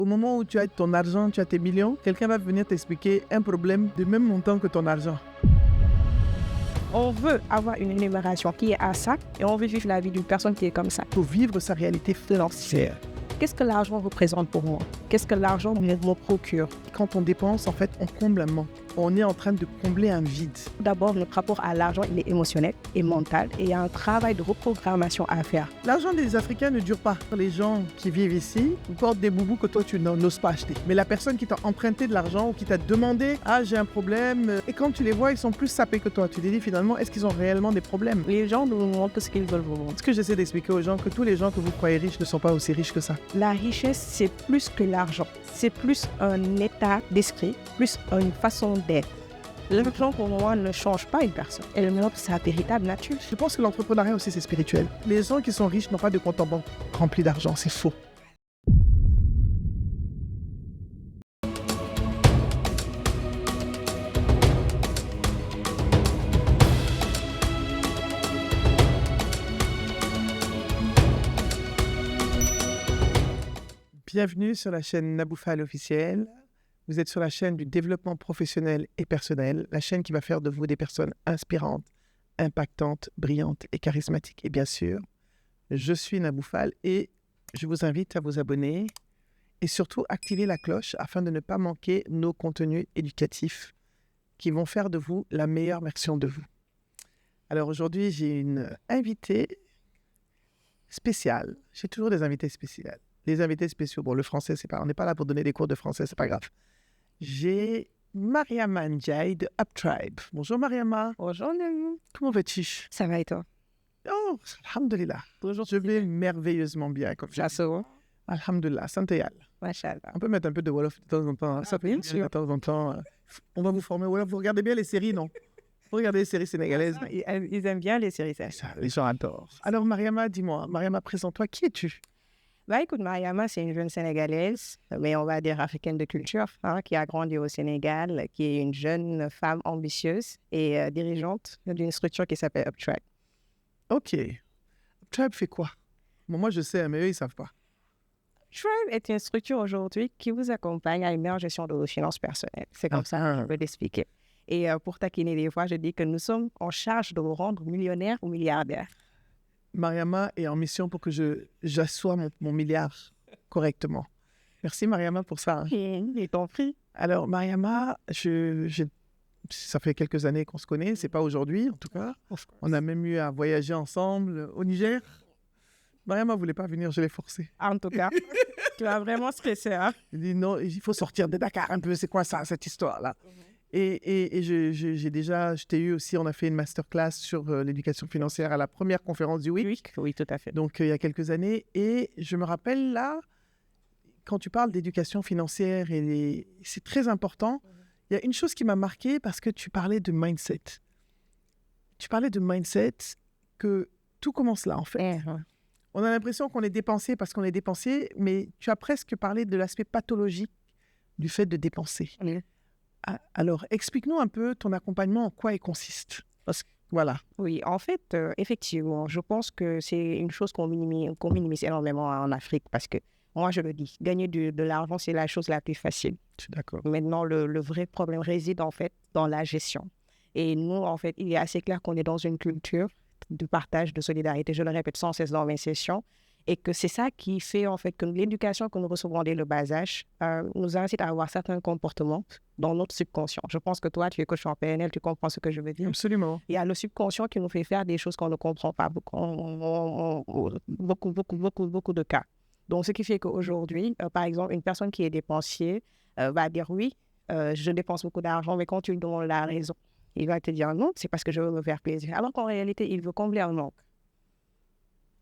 Au moment où tu as ton argent, tu as tes millions, quelqu'un va venir t'expliquer un problème du même montant que ton argent. On veut avoir une énumération qui est à ça et on veut vivre la vie d'une personne qui est comme ça. Pour vivre sa réalité financière. Qu'est-ce que l'argent représente pour moi? Qu'est-ce que l'argent me procure? Quand on dépense, en fait, on comble un manque. On est en train de combler un vide. D'abord, notre rapport à l'argent, il est émotionnel et mental et il y a un travail de reprogrammation à faire. L'argent des Africains ne dure pas. Les gens qui vivent ici portent des boubous que toi, tu n'oses pas acheter. Mais la personne qui t'a emprunté de l'argent ou qui t'a demandé « Ah, j'ai un problème », et quand tu les vois, ils sont plus sapés que toi. Tu te dis finalement, est-ce qu'ils ont réellement des problèmes? Les gens nous montrent ce qu'ils veulent vous montrer. Ce que j'essaie d'expliquer aux gens, que tous les gens que vous croyez riches ne sont pas aussi riches que ça. La richesse, c'est plus que l'argent. C'est plus un état d'esprit, plus une façon d'être. L'argent, pour moi, ne change pas une personne. Elle montre sa véritable nature. Je pense que l'entrepreneuriat aussi, c'est spirituel. Les gens qui sont riches n'ont pas de compte en banque rempli d'argent. C'est faux. Bienvenue sur la chaîne Naboufal officielle. Vous êtes sur la chaîne du développement professionnel et personnel, la chaîne qui va faire de vous des personnes inspirantes, impactantes, brillantes et charismatiques. Et bien sûr, je suis Naboufal et je vous invite à vous abonner et surtout activer la cloche afin de ne pas manquer nos contenus éducatifs qui vont faire de vous la meilleure version de vous. Alors aujourd'hui, j'ai une invitée spéciale. J'ai toujours des invités spéciales. Les invités spéciaux, bon, le français, c'est pas, on n'est pas là pour donner des cours de français, c'est pas grave. J'ai Mariama Ndiaye de Uptribe. Bonjour Mariama. Bonjour, Namu. Comment vas-tu? Ça va et toi? Oh, alhamdulillah. Bonjour. Je vais merveilleusement bien. Comme ça. Alhamdulillah, santé yàlla. Machallah. On peut mettre un peu de Wolof de temps en temps. Hein. Ça fait bien sûr. De temps en temps. On va vous former Wolof. Vous regardez bien les séries, non? Vous regardez les séries sénégalaises. Ils aiment bien les séries. Ça, les gens adorent. Alors Mariama, dis-moi. Mariama, présente-toi. Qui es-tu? Bah écoute, Mariama, c'est une jeune Sénégalaise, mais on va dire africaine de culture, qui a grandi au Sénégal, qui est une jeune femme ambitieuse et dirigeante d'une structure qui s'appelle Uptribe. Ok. Uptribe fait quoi? Bon, moi, je sais, mais eux, ils ne savent pas. Uptribe est une structure aujourd'hui qui vous accompagne à une meilleure gestion de vos finances personnelles. C'est comme ça que je peux l'expliquer. Et pour taquiner des fois, je dis que nous sommes en charge de vous rendre millionnaire ou milliardaire. Mariama est en mission pour que j'assoie mon milliard correctement. Merci Mariama pour ça. Et t'en prie. Alors Mariama, ça fait quelques années qu'on se connaît, c'est pas aujourd'hui en tout cas. On a même eu à voyager ensemble au Niger. Mariama ne voulait pas venir, je l'ai forcé. En tout cas, tu as vraiment stressé. Hein? Il dit non, il faut sortir de Dakar un peu, c'est quoi ça, cette histoire-là? Et je t'ai eu aussi, on a fait une masterclass sur l'éducation financière à la première conférence du WIC. Oui, tout à fait. Donc, il y a quelques années. Et je me rappelle là, quand tu parles d'éducation financière, c'est très important. Il y a une chose qui m'a marqué parce que tu parlais de mindset. Tu parlais de mindset, que tout commence là, en fait. On a l'impression qu'on est dépensé parce qu'on est dépensé, mais tu as presque parlé de l'aspect pathologique du fait de dépenser. Alors, explique-nous un peu ton accompagnement, en quoi il consiste. Voilà. Oui, en fait, effectivement, je pense que c'est une chose qu'on minimise énormément en Afrique parce que, moi, je le dis, gagner de l'argent, c'est la chose la plus facile. Je suis d'accord. Maintenant, le vrai problème réside, en fait, dans la gestion. Et nous, en fait, il est assez clair qu'on est dans une culture de partage, de solidarité. Je le répète sans cesse dans mes sessions. Et que c'est ça qui fait en fait que l'éducation que nous recevons dès le bas âge nous incite à avoir certains comportements dans notre subconscient. Je pense que toi, tu es coach en PNL, tu comprends ce que je veux dire. Absolument. Il y a le subconscient qui nous fait faire des choses qu'on ne comprend pas, beaucoup de cas. Donc, ce qui fait qu'aujourd'hui, par exemple, une personne qui est dépensier va dire oui, je dépense beaucoup d'argent, mais quand tu lui demandes la raison, il va te dire non, c'est parce que je veux me faire plaisir. Alors qu'en réalité, il veut combler un manque.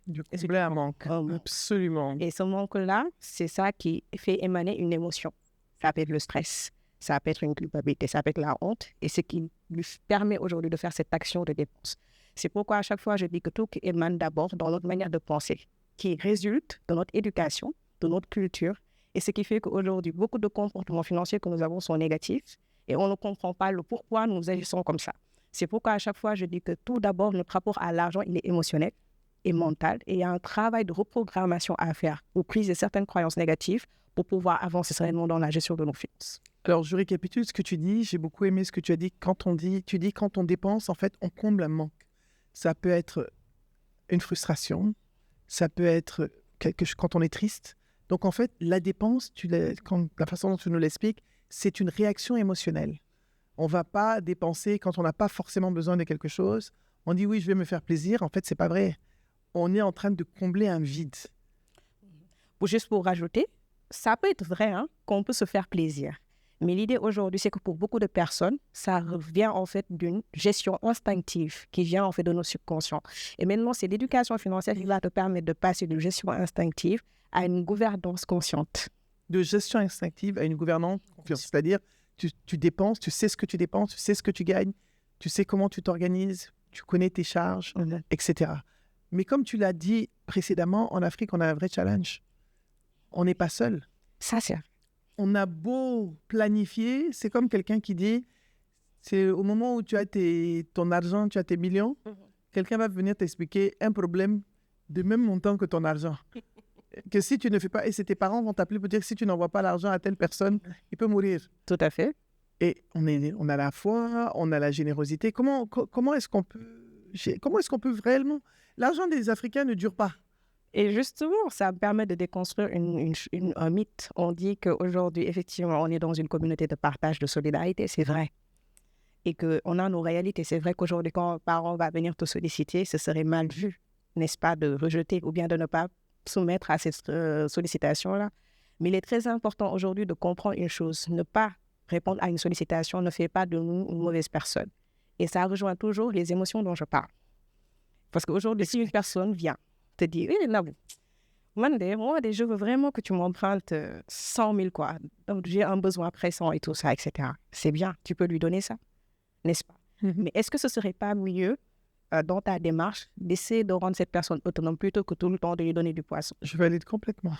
De combler un manque, absolument. Et ce manque-là, c'est ça qui fait émaner une émotion. Ça peut être le stress, ça peut être une culpabilité, ça peut être la honte, et ce qui lui permet aujourd'hui de faire cette action de dépense. C'est pourquoi à chaque fois, je dis que tout émane d'abord dans notre manière de penser, qui résulte de notre éducation, de notre culture, et ce qui fait qu'aujourd'hui, beaucoup de comportements financiers que nous avons sont négatifs, et on ne comprend pas le pourquoi nous agissons comme ça. C'est pourquoi à chaque fois, je dis que tout d'abord, notre rapport à l'argent, il est émotionnel et mental, et il y a un travail de reprogrammation à faire pour briser certaines croyances négatives pour pouvoir avancer sereinement dans la gestion de nos finances. Alors, je récapitule ce que tu dis. J'ai beaucoup aimé ce que tu as dit. Quand on dépense, en fait, on comble un manque. Ça peut être une frustration. Ça peut être quand on est triste. Donc, en fait, la dépense, la façon dont tu nous l'expliques, c'est une réaction émotionnelle. On ne va pas dépenser quand on n'a pas forcément besoin de quelque chose. On dit oui, je vais me faire plaisir. En fait, ce n'est pas vrai. On est en train de combler un vide. Juste pour rajouter, ça peut être vrai qu'on peut se faire plaisir. Mais l'idée aujourd'hui, c'est que pour beaucoup de personnes, ça revient en fait d'une gestion instinctive qui vient en fait de nos subconscients. Et maintenant, c'est l'éducation financière qui va te permettre de passer de gestion instinctive à une gouvernance consciente. De gestion instinctive à une gouvernance consciente. C'est-à-dire, tu dépenses, tu sais ce que tu dépenses, tu sais ce que tu gagnes, tu sais comment tu t'organises, tu connais tes charges, etc. Mais comme tu l'as dit précédemment, en Afrique, on a un vrai challenge. On n'est pas seul. Ça, c'est... On a beau planifier, c'est comme quelqu'un qui dit, c'est au moment où tu as ton argent, tu as tes millions, quelqu'un va venir t'expliquer un problème de même montant que ton argent. Que si tu ne fais pas, et c'est tes parents vont t'appeler pour dire que si tu n'envoies pas l'argent à telle personne, il peut mourir. Tout à fait. Et on a la foi, on a la générosité. Comment est-ce qu'on peut réellement... L'argent des Africains ne dure pas. Et justement, ça permet de déconstruire un mythe. On dit qu'aujourd'hui, effectivement, on est dans une communauté de partage, de solidarité, c'est vrai. Et qu'on a nos réalités. C'est vrai qu'aujourd'hui, quand un parent va venir te solliciter, ce serait mal vu, n'est-ce pas, de rejeter ou bien de ne pas soumettre à cette sollicitation-là. Mais il est très important aujourd'hui de comprendre une chose. Ne pas répondre à une sollicitation ne fait pas de nous une mauvaise personne. Et ça rejoint toujours les émotions dont je parle. Parce qu'aujourd'hui, si une personne vient te dire, « Nabou, moi, je veux vraiment que tu m'empruntes 100 000, quoi. Donc, j'ai un besoin pressant et tout ça, etc. » C'est bien, tu peux lui donner ça, n'est-ce pas? Mais est-ce que ce ne serait pas mieux, dans ta démarche, d'essayer de rendre cette personne autonome plutôt que tout le temps de lui donner du poisson? Je valide complètement.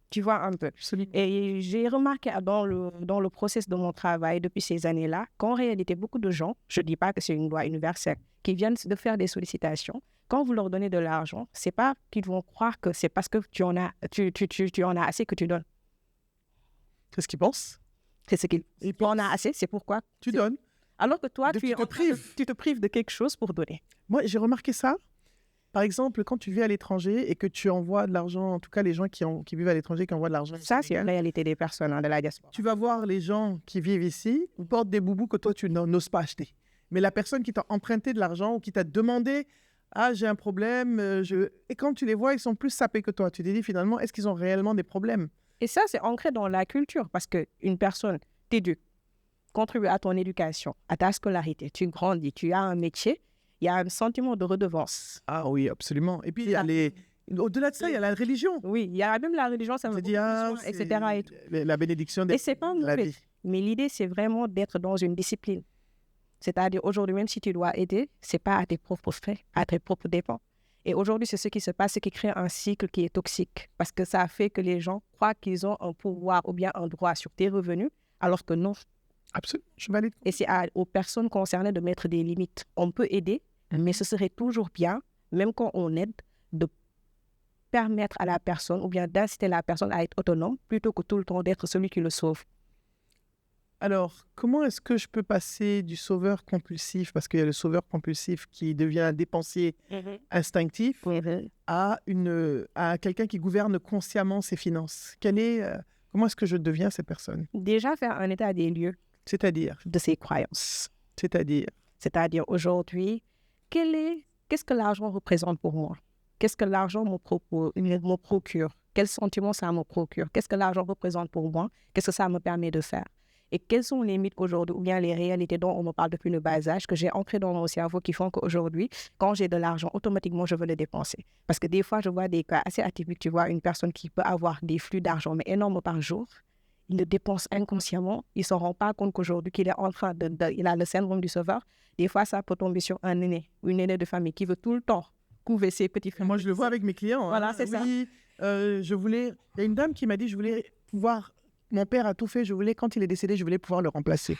Tu vois un peu. Et j'ai remarqué dans le process de mon travail depuis ces années-là qu'en réalité, beaucoup de gens, je ne dis pas que c'est une loi universelle, qui viennent de faire des sollicitations, quand vous leur donnez de l'argent, ce n'est pas qu'ils vont croire que c'est parce que tu en as assez que tu donnes. C'est ce qu'ils pensent. C'est ce qu'ils en as assez, c'est pourquoi tu donnes. Alors que toi, tu te prives de quelque chose pour donner. Moi, j'ai remarqué ça. Par exemple, quand tu vis à l'étranger et que tu envoies de l'argent, en tout cas les gens qui vivent à l'étranger, qui envoient de l'argent. Ça, c'est la réalité des personnes de la diaspora. Tu vas voir les gens qui vivent ici, ils portent des boubous que toi, tu n'oses pas acheter. Mais la personne qui t'a emprunté de l'argent ou qui t'a demandé « Ah, j'ai un problème. Et quand tu les vois, ils sont plus sapés que toi. Tu te dis finalement, est-ce qu'ils ont réellement des problèmes? Et ça, c'est ancré dans la culture parce qu'une personne t'éduque, contribue à ton éducation, à ta scolarité, tu grandis, tu as un métier, il y a un sentiment de redevance. Ah oui, absolument. Et puis, il y a au-delà de ça, il y a la religion. Oui, il y a même la religion, ça me dit, etc. Et tout. La bénédiction de la vie. Mais l'idée, c'est vraiment d'être dans une discipline. C'est-à-dire, aujourd'hui, même si tu dois aider, ce n'est pas à tes propres frais, à tes propres dépens. Et aujourd'hui, c'est ce qui se passe, ce qui crée un cycle qui est toxique. Parce que ça fait que les gens croient qu'ils ont un pouvoir ou bien un droit sur tes revenus, alors que non. Absolument, je valide. Et c'est aux personnes concernées de mettre des limites. On peut aider, mais ce serait toujours bien, même quand on aide, de permettre à la personne ou bien d'inciter la personne à être autonome plutôt que tout le temps d'être celui qui le sauve. Alors, comment est-ce que je peux passer du sauveur compulsif, parce qu'il y a le sauveur compulsif qui devient un dépensier instinctif, à quelqu'un qui gouverne consciemment ses finances? Comment est-ce que je deviens cette personne? Déjà faire un état des lieux. C'est-à-dire? De ses croyances. C'est-à-dire? C'est-à-dire aujourd'hui, qu'est-ce que l'argent représente pour moi? Qu'est-ce que l'argent me procure? Quel sentiment ça me procure? Qu'est-ce que l'argent représente pour moi? Qu'est-ce que ça me permet de faire? Et quelles sont les mythes aujourd'hui ou bien les réalités dont on me parle depuis le bas âge que j'ai ancrées dans mon cerveau qui font qu'aujourd'hui, quand j'ai de l'argent, automatiquement, je veux le dépenser. Parce que des fois, je vois des cas assez atypiques. Tu vois une personne qui peut avoir des flux d'argent, mais énormes par jour. Il le dépense inconsciemment. Il ne se rend pas compte qu'aujourd'hui, qu'il est en train il a le syndrome du sauveur. Des fois, ça peut tomber sur un aîné ou une aînée de famille qui veut tout le temps couver ses petits frères. Moi, je le vois avec mes clients. Voilà, c'est ça. Il y a une dame qui m'a dit, je voulais pouvoir... Mon père a tout fait, quand il est décédé, je voulais pouvoir le remplacer.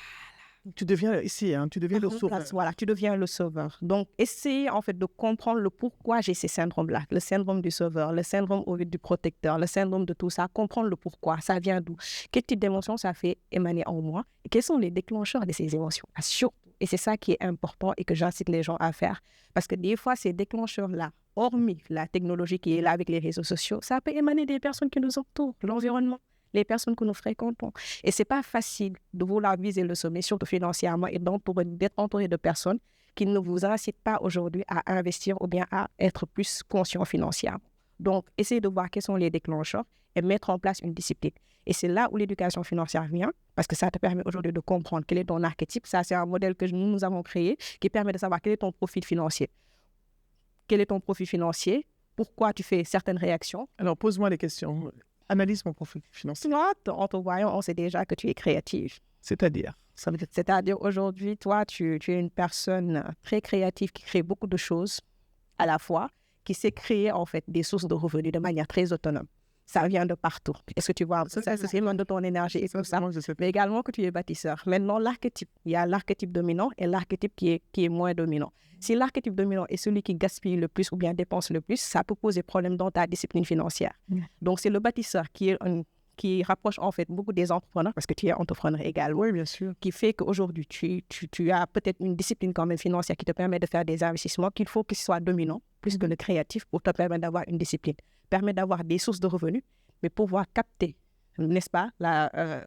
Tu deviens ici, tu deviens le sauveur. Voilà, tu deviens le sauveur. Donc, essayer en fait de comprendre le pourquoi j'ai ces syndromes-là. Le syndrome du sauveur, le syndrome du protecteur, le syndrome de tout ça. Comprendre le pourquoi, ça vient d'où. Quel type d'émotion ça fait émaner en moi. Et quels sont les déclencheurs de ces émotions. Surtout. Et c'est ça qui est important et que j'incite les gens à faire. Parce que des fois, ces déclencheurs-là, hormis la technologie qui est là avec les réseaux sociaux, ça peut émaner des personnes qui nous entourent, l'environnement, les personnes que nous fréquentons. Et ce n'est pas facile de vouloir viser le sommet, surtout financièrement, et d'être entouré de personnes qui ne vous incitent pas aujourd'hui à investir ou bien à être plus conscient financièrement. Donc, essayez de voir quels sont les déclencheurs et mettre en place une discipline. Et c'est là où l'éducation financière vient, parce que ça te permet aujourd'hui de comprendre quel est ton archétype. Ça, c'est un modèle que nous avons créé qui permet de savoir quel est ton profil financier. Quel est ton profil financier? Pourquoi tu fais certaines réactions? Alors, pose-moi les questions. Analyse mon profil financier. En te voyant, on sait déjà que tu es créative. C'est-à-dire aujourd'hui, toi, tu es une personne très créative qui crée beaucoup de choses à la fois, qui sait créer en fait des sources de revenus de manière très autonome. Ça vient de partout. Est-ce que tu vois, ça c'est même de ton énergie et tout ça. Mais également que tu es bâtisseur. Maintenant, l'archétype, il y a l'archétype dominant et l'archétype qui est moins dominant. Si l'archétype dominant est celui qui gaspille le plus ou bien dépense le plus, ça peut poser problème dans ta discipline financière. Donc, c'est le bâtisseur qui rapproche en fait beaucoup des entrepreneurs, parce que tu es entrepreneur également. Oui, bien sûr. Qui fait qu'aujourd'hui, tu as peut-être une discipline quand même financière qui te permet de faire des investissements qu'il faut que ce soit dominant, plus que le créatif, pour te permettre d'avoir une discipline. Permet d'avoir des sources de revenus, mais pouvoir capter, n'est-ce pas,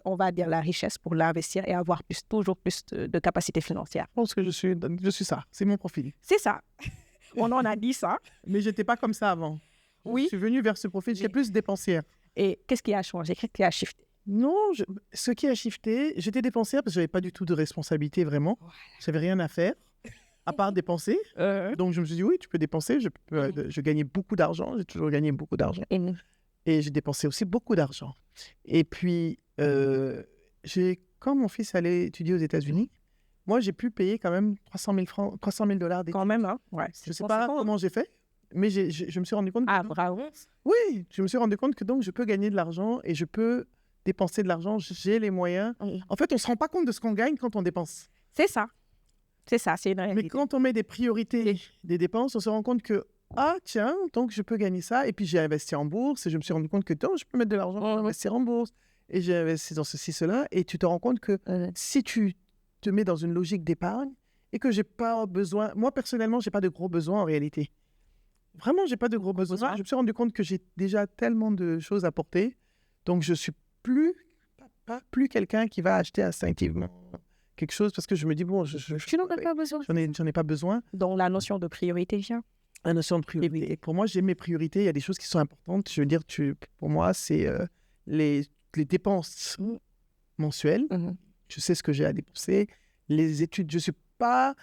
on va dire la richesse pour l'investir et avoir toujours plus de capacité financière. Je pense que je suis ça. C'est mon profil. C'est ça. On en a dit ça. Mais je n'étais pas comme ça avant. Oui. Je suis venue vers ce profil. J'étais plus dépensière. Et qu'est-ce qui a changé? Qu'est-ce qui a shifté? Non, ce qui a shifté, j'étais dépensière parce que je n'avais pas du tout de responsabilité vraiment. Voilà. Je n'avais rien à faire à part dépenser. Donc, je me suis dit, oui, tu peux dépenser. Je gagnais beaucoup d'argent. J'ai toujours gagné beaucoup d'argent. Et j'ai dépensé aussi beaucoup d'argent. Et puis, quand mon fils allait étudier aux États-Unis, moi, j'ai pu payer quand même 300 000 $. Quand même, hein? Ouais, je ne sais pas comment j'ai fait, mais je me suis rendu compte... Ah, bravo! Oui, je me suis rendu compte que donc, je peux gagner de l'argent et je peux dépenser de l'argent. J'ai les moyens. En fait, on ne se rend pas compte de ce qu'on gagne quand on dépense. C'est ça. C'est ça, c'est une réalité. Mais quand on met des priorités des dépenses, on se rend compte que, tiens, donc je peux gagner ça. Et puis j'ai investi en bourse et je me suis rendu compte que je peux mettre de l'argent pour investir en bourse. Et j'ai investi dans ceci, cela. Et tu te rends compte que si tu te mets dans une logique d'épargne et que j'ai pas besoin... Moi, personnellement, je n'ai pas de gros besoins en réalité. Vraiment, je n'ai pas de gros besoins. Je me suis rendu compte que j'ai déjà tellement de choses à porter. Donc, je ne suis plus quelqu'un qui va acheter instinctivement quelque chose parce que je me dis, bon, tu n'en as pas besoin. J'en ai pas besoin. Donc, la notion de priorité vient. La notion de priorité. Et pour moi, j'ai mes priorités. Il y a des choses qui sont importantes. Je veux dire, pour moi, c'est les dépenses mensuelles. Je sais ce que j'ai à dépenser. Les études, je ne suis pas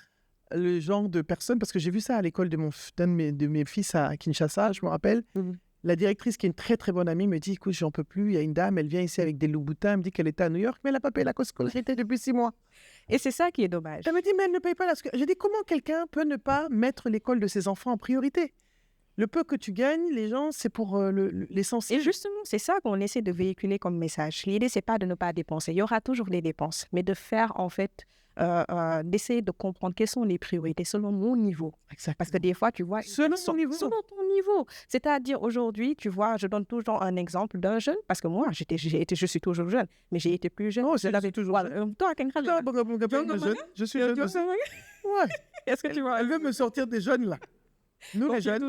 le genre de personne, parce que j'ai vu ça à l'école d'un de mes fils à Kinshasa, je me rappelle. La directrice, qui est une très très bonne amie, me dit, écoute, j'en peux plus. Il y a une dame, elle vient ici avec des loups-boutins, elle me dit qu'elle était à New York, mais elle n'a pas payé la scolarité depuis 6 mois. Et c'est ça qui est dommage. Elle me dit, mais elle ne paye pas la scolarité. J'ai dit, comment quelqu'un peut ne pas mettre l'école de ses enfants en priorité? Le peu que tu gagnes, les gens, c'est pour l'essentiel. Et justement, c'est ça qu'on essaie de véhiculer comme message. L'idée, c'est pas de ne pas dépenser. Il y aura toujours des dépenses, mais de faire, en fait, d'essayer de comprendre quelles sont les priorités selon mon niveau. Exactement. Parce que des fois, tu vois... Selon ton niveau. Selon ton niveau. C'est-à-dire, aujourd'hui, tu vois, je donne toujours un exemple d'un jeune, parce que moi, je suis toujours jeune, mais j'ai été plus jeune. Oh, je l'avais toujours jeune. Toi, je suis jeune aussi. Ouais. Est-ce que tu vois... Elle veut me sortir des jeunes, là. Nous, les jeunes.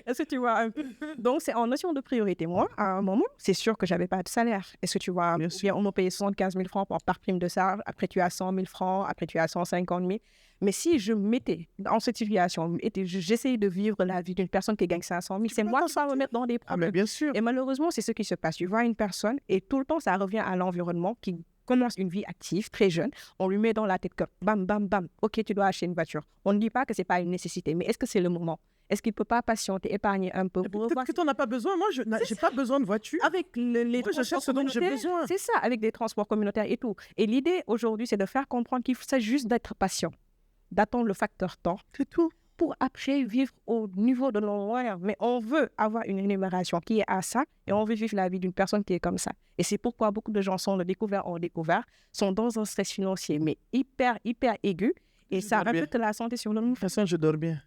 Est-ce que tu vois un peu? Donc, c'est en notion de priorité. Moi, à un moment, c'est sûr que je n'avais pas de salaire. Est-ce que tu vois? On m'a payé 75 000 francs par prime de ça. Après, tu as 100 000 francs. Après, tu as 150 000. Mais si je me mettais dans cette situation, j'essayais de vivre la vie d'une personne qui gagne 500 000, c'est moi qui vais me mettre dans des problèmes. Ah, mais bien sûr. Et malheureusement, c'est ce qui se passe. Tu vois une personne et tout le temps, ça revient à l'environnement qui commence une vie active, très jeune, on lui met dans la tête que bam, bam, bam, ok, tu dois acheter une voiture. On ne dit pas que ce n'est pas une nécessité, mais est-ce que c'est le moment? Est-ce qu'il ne peut pas patienter, épargner un peu? Peut-être que tu n'en as pas besoin. Moi, je n'ai pas besoin de voiture. Avec les j'achète ce dont j'ai besoin. C'est ça, avec des transports communautaires et tout. Et l'idée aujourd'hui, c'est de faire comprendre qu'il s'agit juste d'être patient, d'attendre le facteur temps. C'est tout. pour après vivre au niveau de nos moyens. Mais on veut avoir une rémunération qui est à ça et on veut vivre la vie d'une personne qui est comme ça. Et c'est pourquoi beaucoup de gens sont découvert, sont dans un stress financier, mais hyper aigu. Et ça rajoute la santé sur le monde. De toute façon, je dors bien.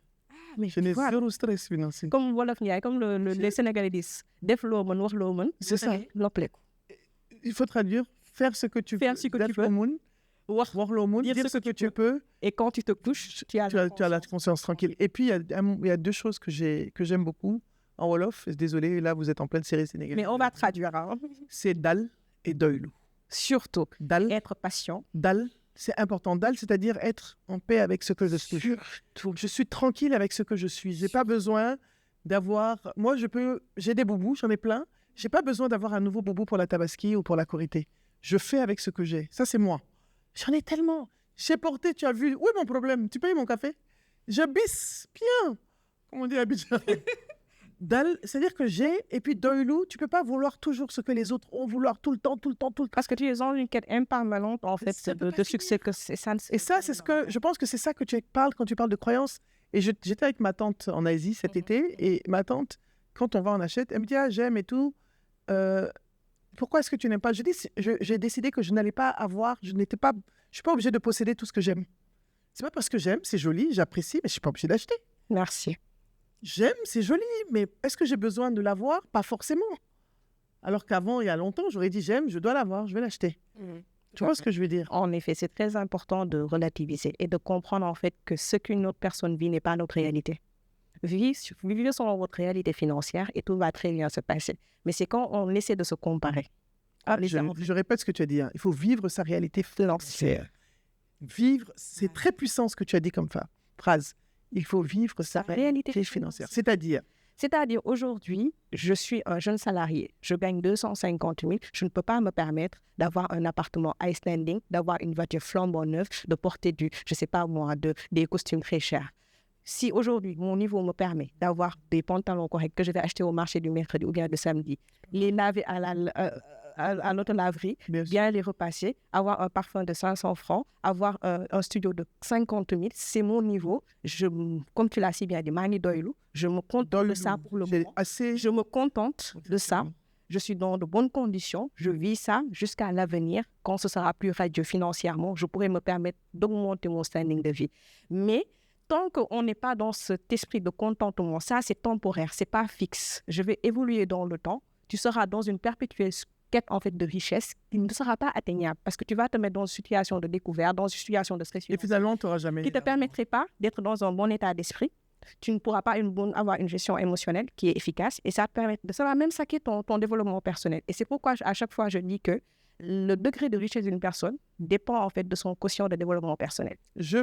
Mais Je n'ai voilà. zéro stress financier. Comme Wolof Ndiaye, comme les Sénégalais disent, def loo mën, wax loo mën. C'est ça. Noppaleku. Il faut traduire, faire ce que tu Faire peux. ce que Def tu peux. lo mun, Wax wax lo mun, dire dire ce que tu peux. Et quand tu te couches, tu as La conscience tranquille. Et puis, il y a deux choses que j'aime beaucoup en Wolof. Désolé, là, vous êtes en pleine série sénégalaise. Mais on va traduire. Hein. C'est dal et doylu. Surtout, Dal, être patient. dal, c'est important. Dal, c'est-à-dire être en paix avec ce que je suis. Je suis tranquille avec ce que je suis. J'ai pas besoin d'avoir... Moi, j'ai des boubous, j'en ai plein. J'ai pas besoin d'avoir un nouveau boubou pour la tabaski ou pour la korité. Je fais avec ce que j'ai. Ça, c'est moi. J'en ai tellement. J'ai porté, tu as vu. Où est mon problème? Tu payes mon café? Je bisse bien. Comment on dit à Abidjan? Dal, c'est-à-dire que j'ai, et puis doylou, tu peux pas vouloir toujours ce que les autres ont, vouloir tout le temps. Parce que tu es dans une quête impermanente, en fait, Ça peut de pas succès. Que ça, Et ça, c'est ce que je pense que c'est ça que tu parles quand tu parles de croyances. Et j'étais avec ma tante en Asie cet été, et ma tante, quand on va en achète, elle me dit ah, j'aime et tout. Pourquoi est-ce que tu n'aimes pas? Je dis j'ai décidé que je n'allais pas avoir, je suis pas obligée de posséder tout ce que j'aime. C'est pas parce que j'aime, c'est joli, j'apprécie, mais je suis pas obligée d'acheter. Merci. J'aime, c'est joli, mais est-ce que j'ai besoin de l'avoir? Pas forcément. Alors qu'avant, il y a longtemps, j'aurais dit j'aime, je dois l'avoir, je vais l'acheter. Tu vois ce que je veux dire? En effet, c'est très important de relativiser et de comprendre en fait que ce qu'une autre personne vit n'est pas notre réalité. Vivez selon votre réalité financière et tout va très bien se passer. Mais c'est quand on essaie de se comparer. Je répète ce que tu as dit. Il faut vivre sa réalité financière. Vivre, c'est très puissant ce que tu as dit comme phrase. Il faut vivre sa réalité financière. C'est-à-dire, aujourd'hui, je suis un jeune salarié. Je gagne 250 000. Je ne peux pas me permettre d'avoir un appartement high standing, d'avoir une voiture flambant neuve, de porter des costumes très chers. Si aujourd'hui, mon niveau me permet d'avoir des pantalons corrects que je vais acheter au marché du mercredi ou bien du samedi, les laver à notre laverie, bien les repasser, avoir un parfum de 500 francs, avoir un studio de 50 000, c'est mon niveau. Comme tu l'as si bien dit, Mani Doylou, je me contente de ça pour le moment. Je me contente de ça. Je suis dans de bonnes conditions. Je vis ça jusqu'à l'avenir. Quand ce sera plus radieux financièrement, je pourrai me permettre d'augmenter mon standing de vie. Mais tant qu'on n'est pas dans cet esprit de contentement, ça c'est temporaire, c'est pas fixe. Je vais évoluer dans le temps. Tu seras dans une perpétuelle quête en fait de richesse qui ne sera pas atteignable parce que tu vas te mettre dans une situation de découverte, dans une situation de stress. Et finalement, tu n'auras jamais... Qui ne te permettrait pas d'être dans un bon état d'esprit. Tu ne pourras pas avoir une gestion émotionnelle qui est efficace et ça va même saquer ton développement personnel. Et c'est pourquoi à chaque fois je dis que le degré de richesse d'une personne dépend en fait de son quotient de développement personnel. Je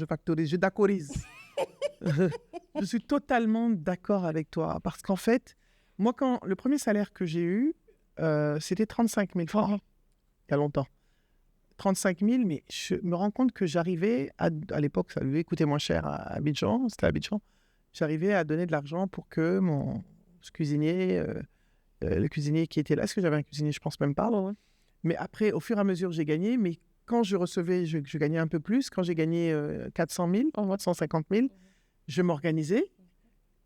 factorise, je d'accordise. Je suis totalement d'accord avec toi parce qu'en fait, moi, quand le premier salaire que j'ai eu, c'était 35 000 francs, il y a longtemps. 35 000, mais je me rends compte que j'arrivais, à l'époque, ça devait coûter moins cher à Abidjan, c'était à Abidjan, j'arrivais à donner de l'argent pour que mon cuisinier, le cuisinier qui était là, est-ce que j'avais un cuisinier? Je pense même pas. Ouais. Mais après, au fur et à mesure, j'ai gagné, mais quand je recevais, je gagnais un peu plus. Quand j'ai gagné 400 000, 150 000, je m'organisais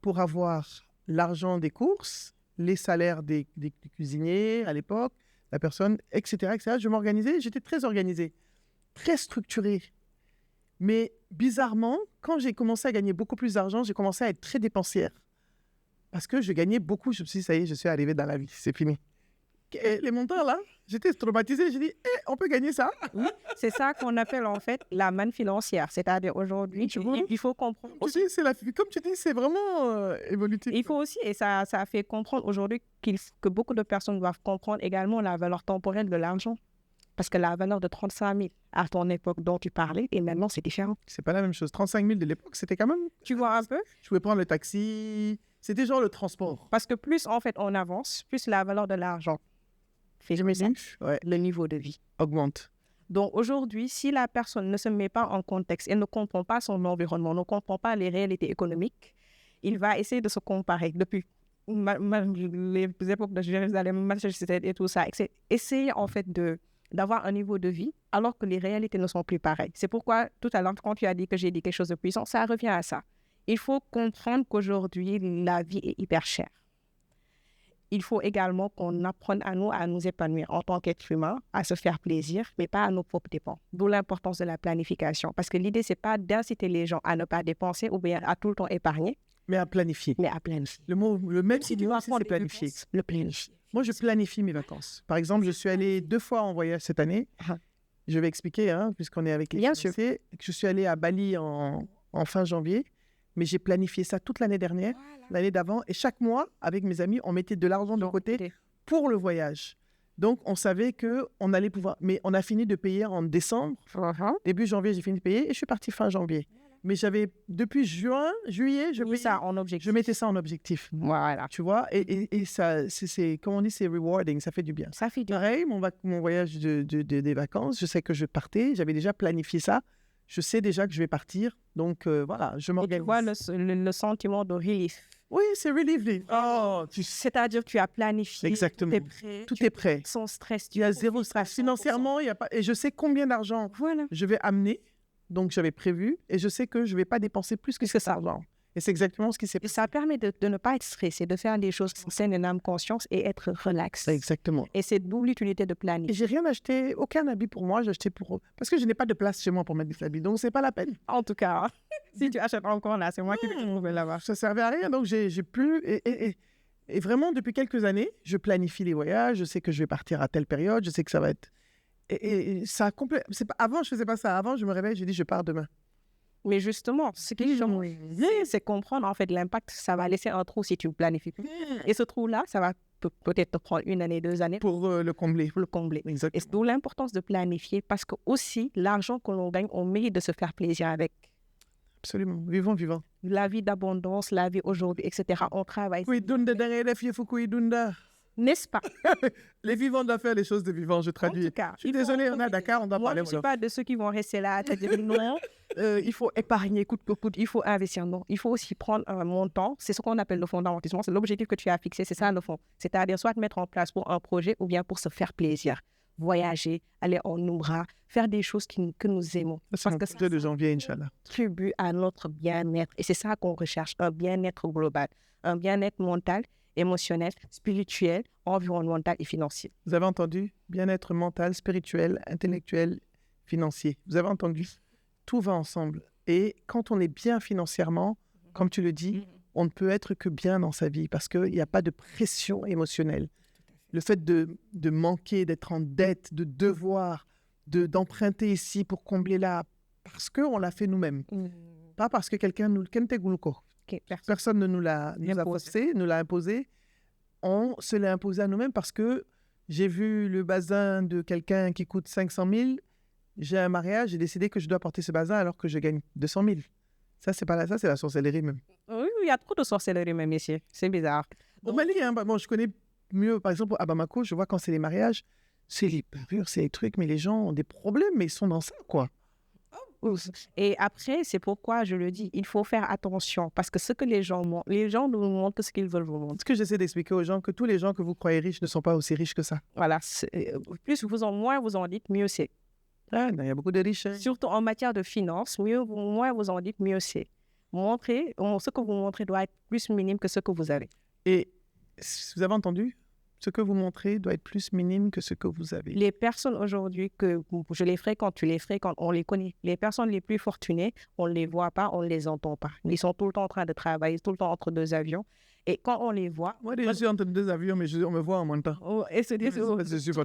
pour avoir l'argent des courses, les salaires des cuisiniers à l'époque, la personne, etc., etc. Je m'organisais, j'étais très organisé, très structuré. Mais bizarrement, quand j'ai commencé à gagner beaucoup plus d'argent, j'ai commencé à être très dépensière. Parce que je gagnais beaucoup. Je me suis dit, ça y est, je suis arrivé dans la vie, c'est fini. Et les montants là, j'étais traumatisée. J'ai dit, on peut gagner ça. Oui, c'est ça qu'on appelle en fait la manne financière. C'est-à-dire aujourd'hui, il faut comprendre. Comme tu dis, c'est vraiment évolutif. Il faut aussi, et ça fait comprendre aujourd'hui que beaucoup de personnes doivent comprendre également la valeur temporelle de l'argent. Parce que la valeur de 35 000 à ton époque dont tu parlais, et maintenant c'est différent. C'est pas la même chose. 35 000 de l'époque, c'était quand même... Tu vois un peu? Je pouvais prendre le taxi. C'était genre le transport. Parce que plus en fait on avance, plus la valeur de l'argent le niveau de vie augmente. Donc aujourd'hui, si la personne ne se met pas en contexte et ne comprend pas son environnement, ne comprend pas les réalités économiques, il va essayer de se comparer depuis les époques de Jérusalem, Manchester et tout ça. Essayer en fait de d'avoir un niveau de vie alors que les réalités ne sont plus pareilles. C'est pourquoi tout à l'heure, quand tu as dit que j'ai dit quelque chose de puissant, ça revient à ça. Il faut comprendre qu'aujourd'hui, la vie est hyper chère. Il faut également qu'on apprenne à nous épanouir en tant qu'être humain, à se faire plaisir, mais pas à nos propres dépens. D'où l'importance de la planification. Parce que l'idée, ce n'est pas d'inciter les gens à ne pas dépenser ou bien à tout le temps épargner. Mais à planifier. Mais à planifier. Le même si tu veux, c'est planifier. Le planifier. Moi, je planifie mes vacances. Par exemple, je suis allée 2 fois en voyage cette année. Je vais expliquer, puisqu'on est avec les financiers. Je suis allée à Bali en fin janvier. Mais j'ai planifié ça toute l'année dernière, l'année d'avant. Et chaque mois, avec mes amis, on mettait de l'argent de côté pour le voyage. Donc, on savait qu'on allait pouvoir... Mais on a fini de payer en décembre. Début janvier, j'ai fini de payer et je suis partie fin janvier. Mais j'avais, depuis juillet, je mettais ça en objectif. Voilà. Tu vois, et ça, c'est, comme on dit, c'est rewarding, ça fait du bien. Ça fait du bien. Pareil, mon voyage des vacances, je sais que je partais, j'avais déjà planifié ça. Je sais déjà que je vais partir, donc voilà, je m'organise. Et vois le sentiment de relief. Oui, c'est relief. Oh, c'est-à-dire que tu as planifié. Exactement. Tout est prêt. Sans stress. Il y a zéro stress. Financièrement, il y a pas. Et je sais combien d'argent je vais amener. Donc, j'avais prévu. Et je sais que je ne vais pas dépenser plus que cet argent. Et c'est exactement ce qui s'est passé. Et ça permet de ne pas être stressé, de faire des choses saines en âme conscience et être relax. Exactement. Et c'est d'où l'utilité de planifier. Et j'ai rien acheté, aucun habit pour moi, j'ai acheté pour eux. Parce que je n'ai pas de place chez moi pour mettre des habits, donc c'est pas la peine. En tout cas, si tu achètes encore là, c'est moi qui vais te trouver là-bas. Ça servait à rien, donc j'ai plus... Et vraiment, depuis quelques années, je planifie les voyages, je sais que je vais partir à telle période, je sais que ça va être... Et ça a Avant, je faisais pas ça. Avant, je me réveille, je dis, je pars demain. Mais justement, ce qui change, c'est comprendre en fait l'impact. Ça va laisser un trou si tu planifies. Et ce trou-là, ça va peut-être te prendre 1 année, 2 années. Pour le combler. Pour le combler. Exactement. Et c'est d'où l'importance de planifier parce que aussi, l'argent que l'on gagne, on mérite de se faire plaisir avec. Absolument. Vivant. La vie d'abondance, la vie aujourd'hui, etc. On travaille. N'est-ce pas? Les vivants doivent faire les choses de vivants, je traduis. En tout cas, je suis désolée, on est à Dakar, on doit parler. Moi, je ne suis pas de ceux qui vont rester là, c'est-à-dire non, il faut épargner coûte que coûte, il faut investir. Non, il faut aussi prendre un montant. C'est ce qu'on appelle le fonds d'amortissement. C'est l'objectif que tu as fixé, c'est ça le fond. C'est-à-dire soit te mettre en place pour un projet ou bien pour se faire plaisir. Voyager, aller en Umrah, faire des choses que nous aimons. Parce que c'est de janvier, Inch'Allah. Contribue à notre bien-être. Et c'est ça qu'on recherche, un bien-être global, un bien-être mental, émotionnel, spirituel, environnemental et financier. Vous avez entendu? Bien-être mental, spirituel, intellectuel, financier. Vous avez entendu? Tout va ensemble. Et quand on est bien financièrement, comme tu le dis, on ne peut être que bien dans sa vie parce qu'il n'y a pas de pression émotionnelle. Le fait de manquer, d'être en dette, de devoir, d'emprunter ici pour combler là, parce qu'on l'a fait nous-mêmes. Pas parce que quelqu'un nous... Personne ne nous l'a forcé, nous l'a imposé. On se l'a imposé à nous-mêmes parce que j'ai vu le bazin de quelqu'un qui coûte 500 000. J'ai un mariage, j'ai décidé que je dois porter ce bazin alors que je gagne 200 000. Ça, c'est pas là, ça, c'est la sorcellerie même. Oui, il y a trop de sorcellerie même ici. C'est bizarre. Au Mali, je connais mieux, par exemple, à Bamako, je vois quand c'est les mariages, c'est les parures, c'est les trucs, mais les gens ont des problèmes, mais ils sont dans ça, quoi. Et après, c'est pourquoi je le dis, il faut faire attention parce que ce que les gens nous montrent ce qu'ils veulent vous montrer. Ce que j'essaie d'expliquer aux gens, que tous les gens que vous croyez riches ne sont pas aussi riches que ça. Voilà, moins vous en dites, mieux c'est. Il y a beaucoup de riches. Surtout en matière de finances, moins vous en dites, mieux c'est. Ce que vous montrez doit être plus minime que ce que vous avez. Et vous avez entendu? Ce que vous montrez doit être plus minime que ce que vous avez. Les personnes aujourd'hui, que je les fréquente, tu les fréquentes, on les connaît. Les personnes les plus fortunées, on ne les voit pas, on ne les entend pas. Ils sont tout le temps en train de travailler, tout le temps entre 2 avions. Et quand on les voit... Moi, je suis entre 2 avions, mais on me voit en même temps. Et se dire,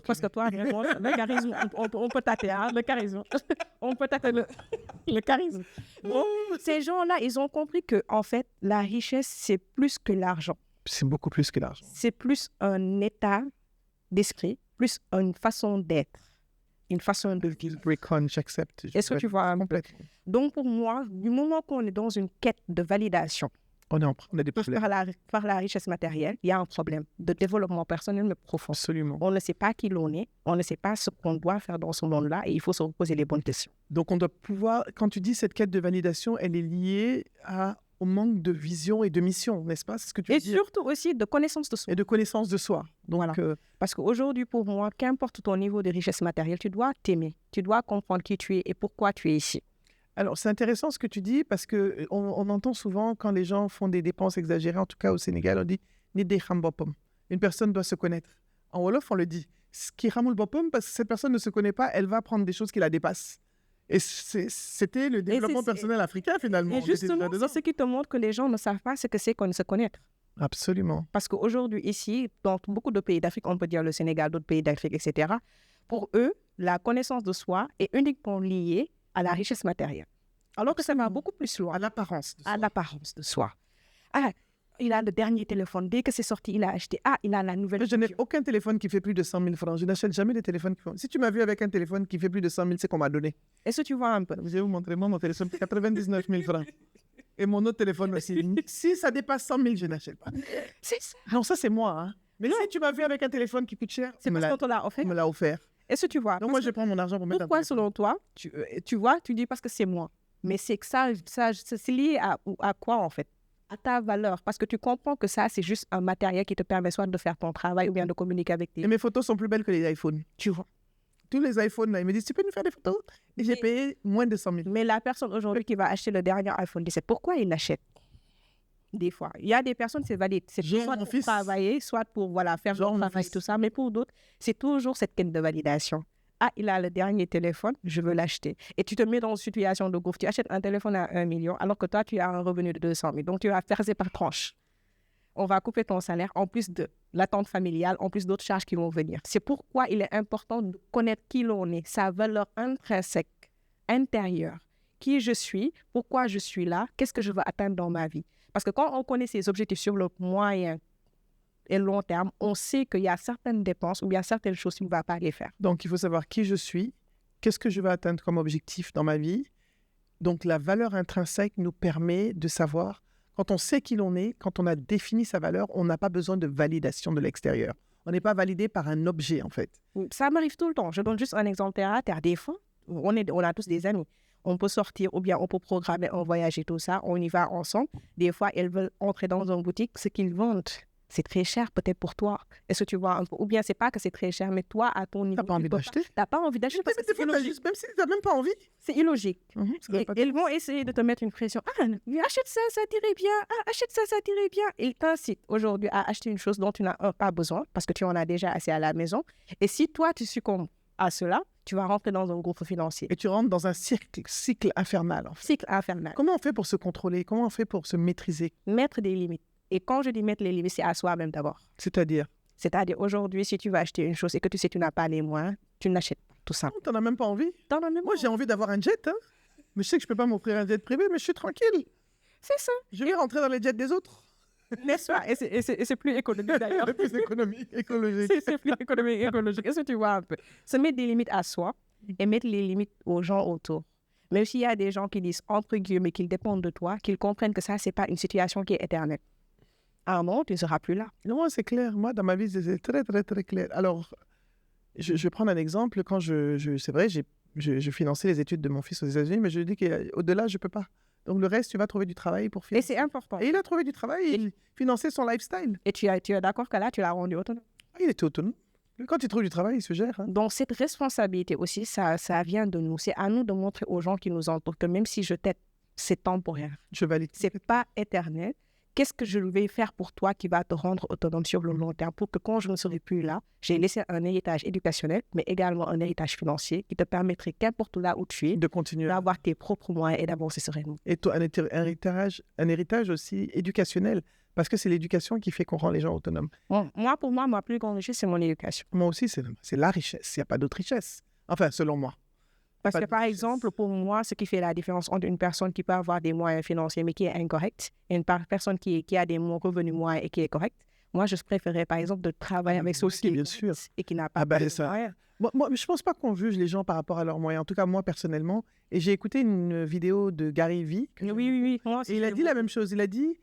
parce que toi, le charisme, on peut tâter, le charisme. On peut tâter le charisme. Bon, ces gens-là, ils ont compris que, en fait, la richesse, c'est plus que l'argent. C'est beaucoup plus que l'argent. C'est plus un état d'esprit, plus une façon d'être, une façon de vivre. J'accepte. Est-ce que tu vois complètement? Donc pour moi, du moment qu'on est dans une quête de validation, on a des problèmes. Par la richesse matérielle, il y a un problème de développement personnel mais profond. Absolument. On ne sait pas qui l'on est, on ne sait pas ce qu'on doit faire dans ce monde-là et il faut se poser les bonnes questions. Donc on doit pouvoir, quand tu dis cette quête de validation, elle est liée au manque de vision et de mission, n'est-ce pas? C'est ce que tu veux Et dire. surtout aussi de connaissance de soi. Et de connaissance de soi. Donc, Voilà. Parce qu'aujourd'hui, pour moi, qu'importe ton niveau de richesse matérielle, tu dois t'aimer. Tu dois comprendre qui tu es et pourquoi tu es ici. alors, c'est intéressant ce que tu dis parce qu'on entend souvent quand les gens font des dépenses exagérées, en tout cas au Sénégal, on dit « Nidé Kham Bopom ». Une personne doit se connaître. En Wolof, on le dit « Ski Khamul Bopom » parce que cette personne ne se connaît pas, elle va prendre des choses qui la dépassent. Et c'était le développement personnel africain finalement. Et justement, c'est ce qui te montre que les gens ne savent pas ce que c'est qu'on se connaître. Absolument. Parce qu'aujourd'hui, ici, dans beaucoup de pays d'Afrique, on peut dire le Sénégal, d'autres pays d'Afrique, etc., pour eux, la connaissance de soi est uniquement liée à la richesse matérielle. Alors que ça va beaucoup plus loin. À l'apparence de soi. À l'apparence de soi. Ah, il a le dernier téléphone. Dès que c'est sorti, il a acheté. Ah, il a la nouvelle. Je n'ai aucun téléphone qui fait plus de 100 000 francs. Je n'achète jamais des téléphones qui font... Si tu m'as vu avec un téléphone qui fait plus de 100 000, c'est qu'on m'a donné. Est-ce que tu vois un peu? Je vais vous montrer, moi, mon téléphone fait 99 000 francs. Et mon autre téléphone aussi. Si ça dépasse 100 000, je n'achète pas. C'est ça. Non, ça, c'est moi. Hein. Mais si tu m'as vu avec un téléphone qui coûte cher, c'est parce qu'on te l'a offert. On me l'a offert. Est-ce que tu vois? Donc, moi, je prends mon argent pour mettre pourquoi, selon toi, tu vois, tu dis parce que c'est moi. Mais c'est que ça c'est lié à quoi, en fait? À ta valeur. Parce que tu comprends que ça, c'est juste un matériel qui te permet soit de faire ton travail ou bien de communiquer avec tes... Et mes photos sont plus belles que les iPhones. Tu vois? Tous les iPhones, là, ils me disent, tu peux nous faire des photos? Et j'ai payé moins de 100 000. Mais la personne aujourd'hui qui va acheter le dernier iPhone 17, pourquoi il l'achète? Des fois. Il y a des personnes, c'est valide. C'est soit pour travailler, soit pour faire son travail, tout ça. Mais pour d'autres, c'est toujours cette quête de validation. Ah, il a le dernier téléphone, je veux l'acheter. Et tu te mets dans une situation de gouffre. Tu achètes un téléphone à 1 million, alors que toi, tu as un revenu de 200 000. Donc, tu vas faire par tranche. On va couper ton salaire, en plus de l'attente familiale, en plus d'autres charges qui vont venir. C'est pourquoi il est important de connaître qui l'on est, sa valeur intrinsèque, intérieure. Qui je suis, pourquoi je suis là, qu'est-ce que je veux atteindre dans ma vie. Parce que quand on connaît ses objectifs sur le moyen et long terme, on sait qu'il y a certaines dépenses ou il y a certaines choses qui ne vont pas les faire. Donc, il faut savoir qui je suis, qu'est-ce que je veux atteindre comme objectif dans ma vie. Donc, la valeur intrinsèque nous permet de savoir, quand on sait qui l'on est, quand on a défini sa valeur, on n'a pas besoin de validation de l'extérieur. On n'est pas validé par un objet, en fait. Ça m'arrive tout le temps. Je donne juste un exemple terre à terre. Des fois, on a tous des amis. On peut sortir ou bien on peut programmer un voyage et tout ça. On y va ensemble. Des fois, elles veulent entrer dans une boutique. Ce qu'ils vendent, c'est très cher peut-être pour toi. Est-ce que tu vois un peu? Ou bien c'est pas que c'est très cher, mais toi, à ton niveau... T'as pas envie d'acheter? T'as pas envie d'acheter parce que c'est illogique. Même si t'as même pas envie. C'est illogique. Et elles vont essayer de te mettre une pression. Ah, achète ça, ça t'irait bien. Ah, achète ça, ça t'irait bien. Ils t'incitent aujourd'hui à acheter une chose dont tu n'as pas besoin parce que tu en as déjà assez à la maison. Et si toi, tu succombes à cela, tu vas rentrer dans un gouffre financier. Et tu rentres dans un cycle infernal. En fait. Cycle infernal. Comment on fait pour se contrôler? Comment on fait pour se maîtriser? Mettre des limites. Et quand je dis mettre les limites, c'est à soi-même d'abord. C'est-à-dire aujourd'hui, si tu vas acheter une chose et que tu sais que tu n'as pas les moyens, tu n'achètes pas, tout ça. T'en as même pas envie? Moi, j'ai envie d'avoir un jet, hein? Mais je sais que je peux pas m'offrir un jet privé, mais je suis tranquille. C'est ça. Je vais rentrer dans les jets des autres. N'est-ce pas? Et c'est plus économique d'ailleurs. C'est plus économique, écologique. C'est plus économique, écologique. Est-ce que tu vois un peu? Se mettre des limites à soi et mettre les limites aux gens autour. Même s'il y a des gens qui disent, entre guillemets, qu'ils dépendent de toi, qu'ils comprennent que ça, c'est pas une situation qui est éternelle. À un moment, tu ne seras plus là. Non, c'est clair. Moi, dans ma vie, c'est très, très, très clair. Alors, je vais prendre un exemple. Quand c'est vrai, je finançais les études de mon fils aux États-Unis, mais je lui dis qu'au-delà, je ne peux pas. Donc, le reste, tu vas trouver du travail pour financer. Et c'est important. Et il a trouvé du travail et il finançait son lifestyle. Et tu es d'accord que là, tu l'as rendu autonome? Il était autonome. Quand il trouve du travail, il se gère. Hein. Donc, cette responsabilité aussi, ça vient de nous. C'est à nous de montrer aux gens qui nous entourent que même si je t'aide, c'est temporaire. Je valide. C'est pas éternel. Qu'est-ce que je vais faire pour toi qui va te rendre autonome sur le long terme pour que quand je ne serai plus là, j'ai laissé un héritage éducationnel, mais également un héritage financier qui te permettrait, qu'importe là où tu es, de continuer d'avoir tes propres moyens et d'avancer sereinement. Et toi, un héritage aussi éducationnel, parce que c'est l'éducation qui fait qu'on rend les gens autonomes. Moi, pour moi, ma plus grande richesse, c'est mon éducation. Moi aussi, c'est la richesse. Il n'y a pas d'autre richesse. Enfin, selon moi. Parce que, par exemple, pour moi, ce qui fait la différence entre une personne qui peut avoir des moyens financiers mais qui est incorrecte et une personne qui a des revenus moyens et qui est correcte, moi, je préférerais, par exemple, de travailler avec ceux qui bien sûr. Et qui n'a pas de moyens. Moi, je ne pense pas qu'on juge les gens par rapport à leurs moyens. En tout cas, moi, personnellement. Et j'ai écouté une vidéo de Gary Vee. Oui. Moi aussi, et il a dit la même chose. Il a dit,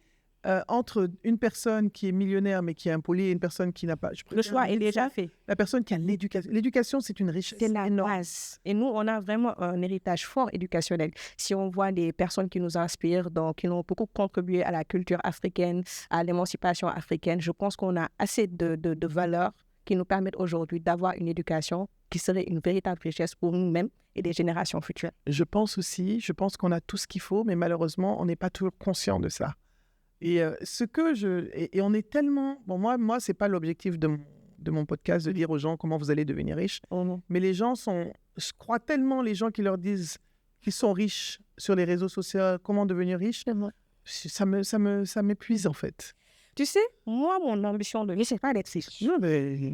entre une personne qui est millionnaire mais qui est impolie et une personne qui n'a pas. Le choix est déjà fait. La personne qui a l'éducation. L'éducation, c'est une richesse. C'est la base. Et nous, on a vraiment un héritage fort éducationnel. Si on voit des personnes qui nous inspirent, donc, qui ont beaucoup contribué à la culture africaine, à l'émancipation africaine, je pense qu'on a assez de valeurs qui nous permettent aujourd'hui d'avoir une éducation qui serait une véritable richesse pour nous-mêmes et des générations futures. Je pense qu'on a tout ce qu'il faut, mais malheureusement, on n'est pas toujours conscient de ça. Et et on est tellement... Bon, moi ce n'est pas l'objectif de mon podcast de dire aux gens comment vous allez devenir riches. Mais les gens je crois tellement les gens qui leur disent qu'ils sont riches sur les réseaux sociaux, comment devenir riche, ça m'épuise en fait. Tu sais, moi, mon ambition de vie, ce n'est pas d'être riche. Non, mais...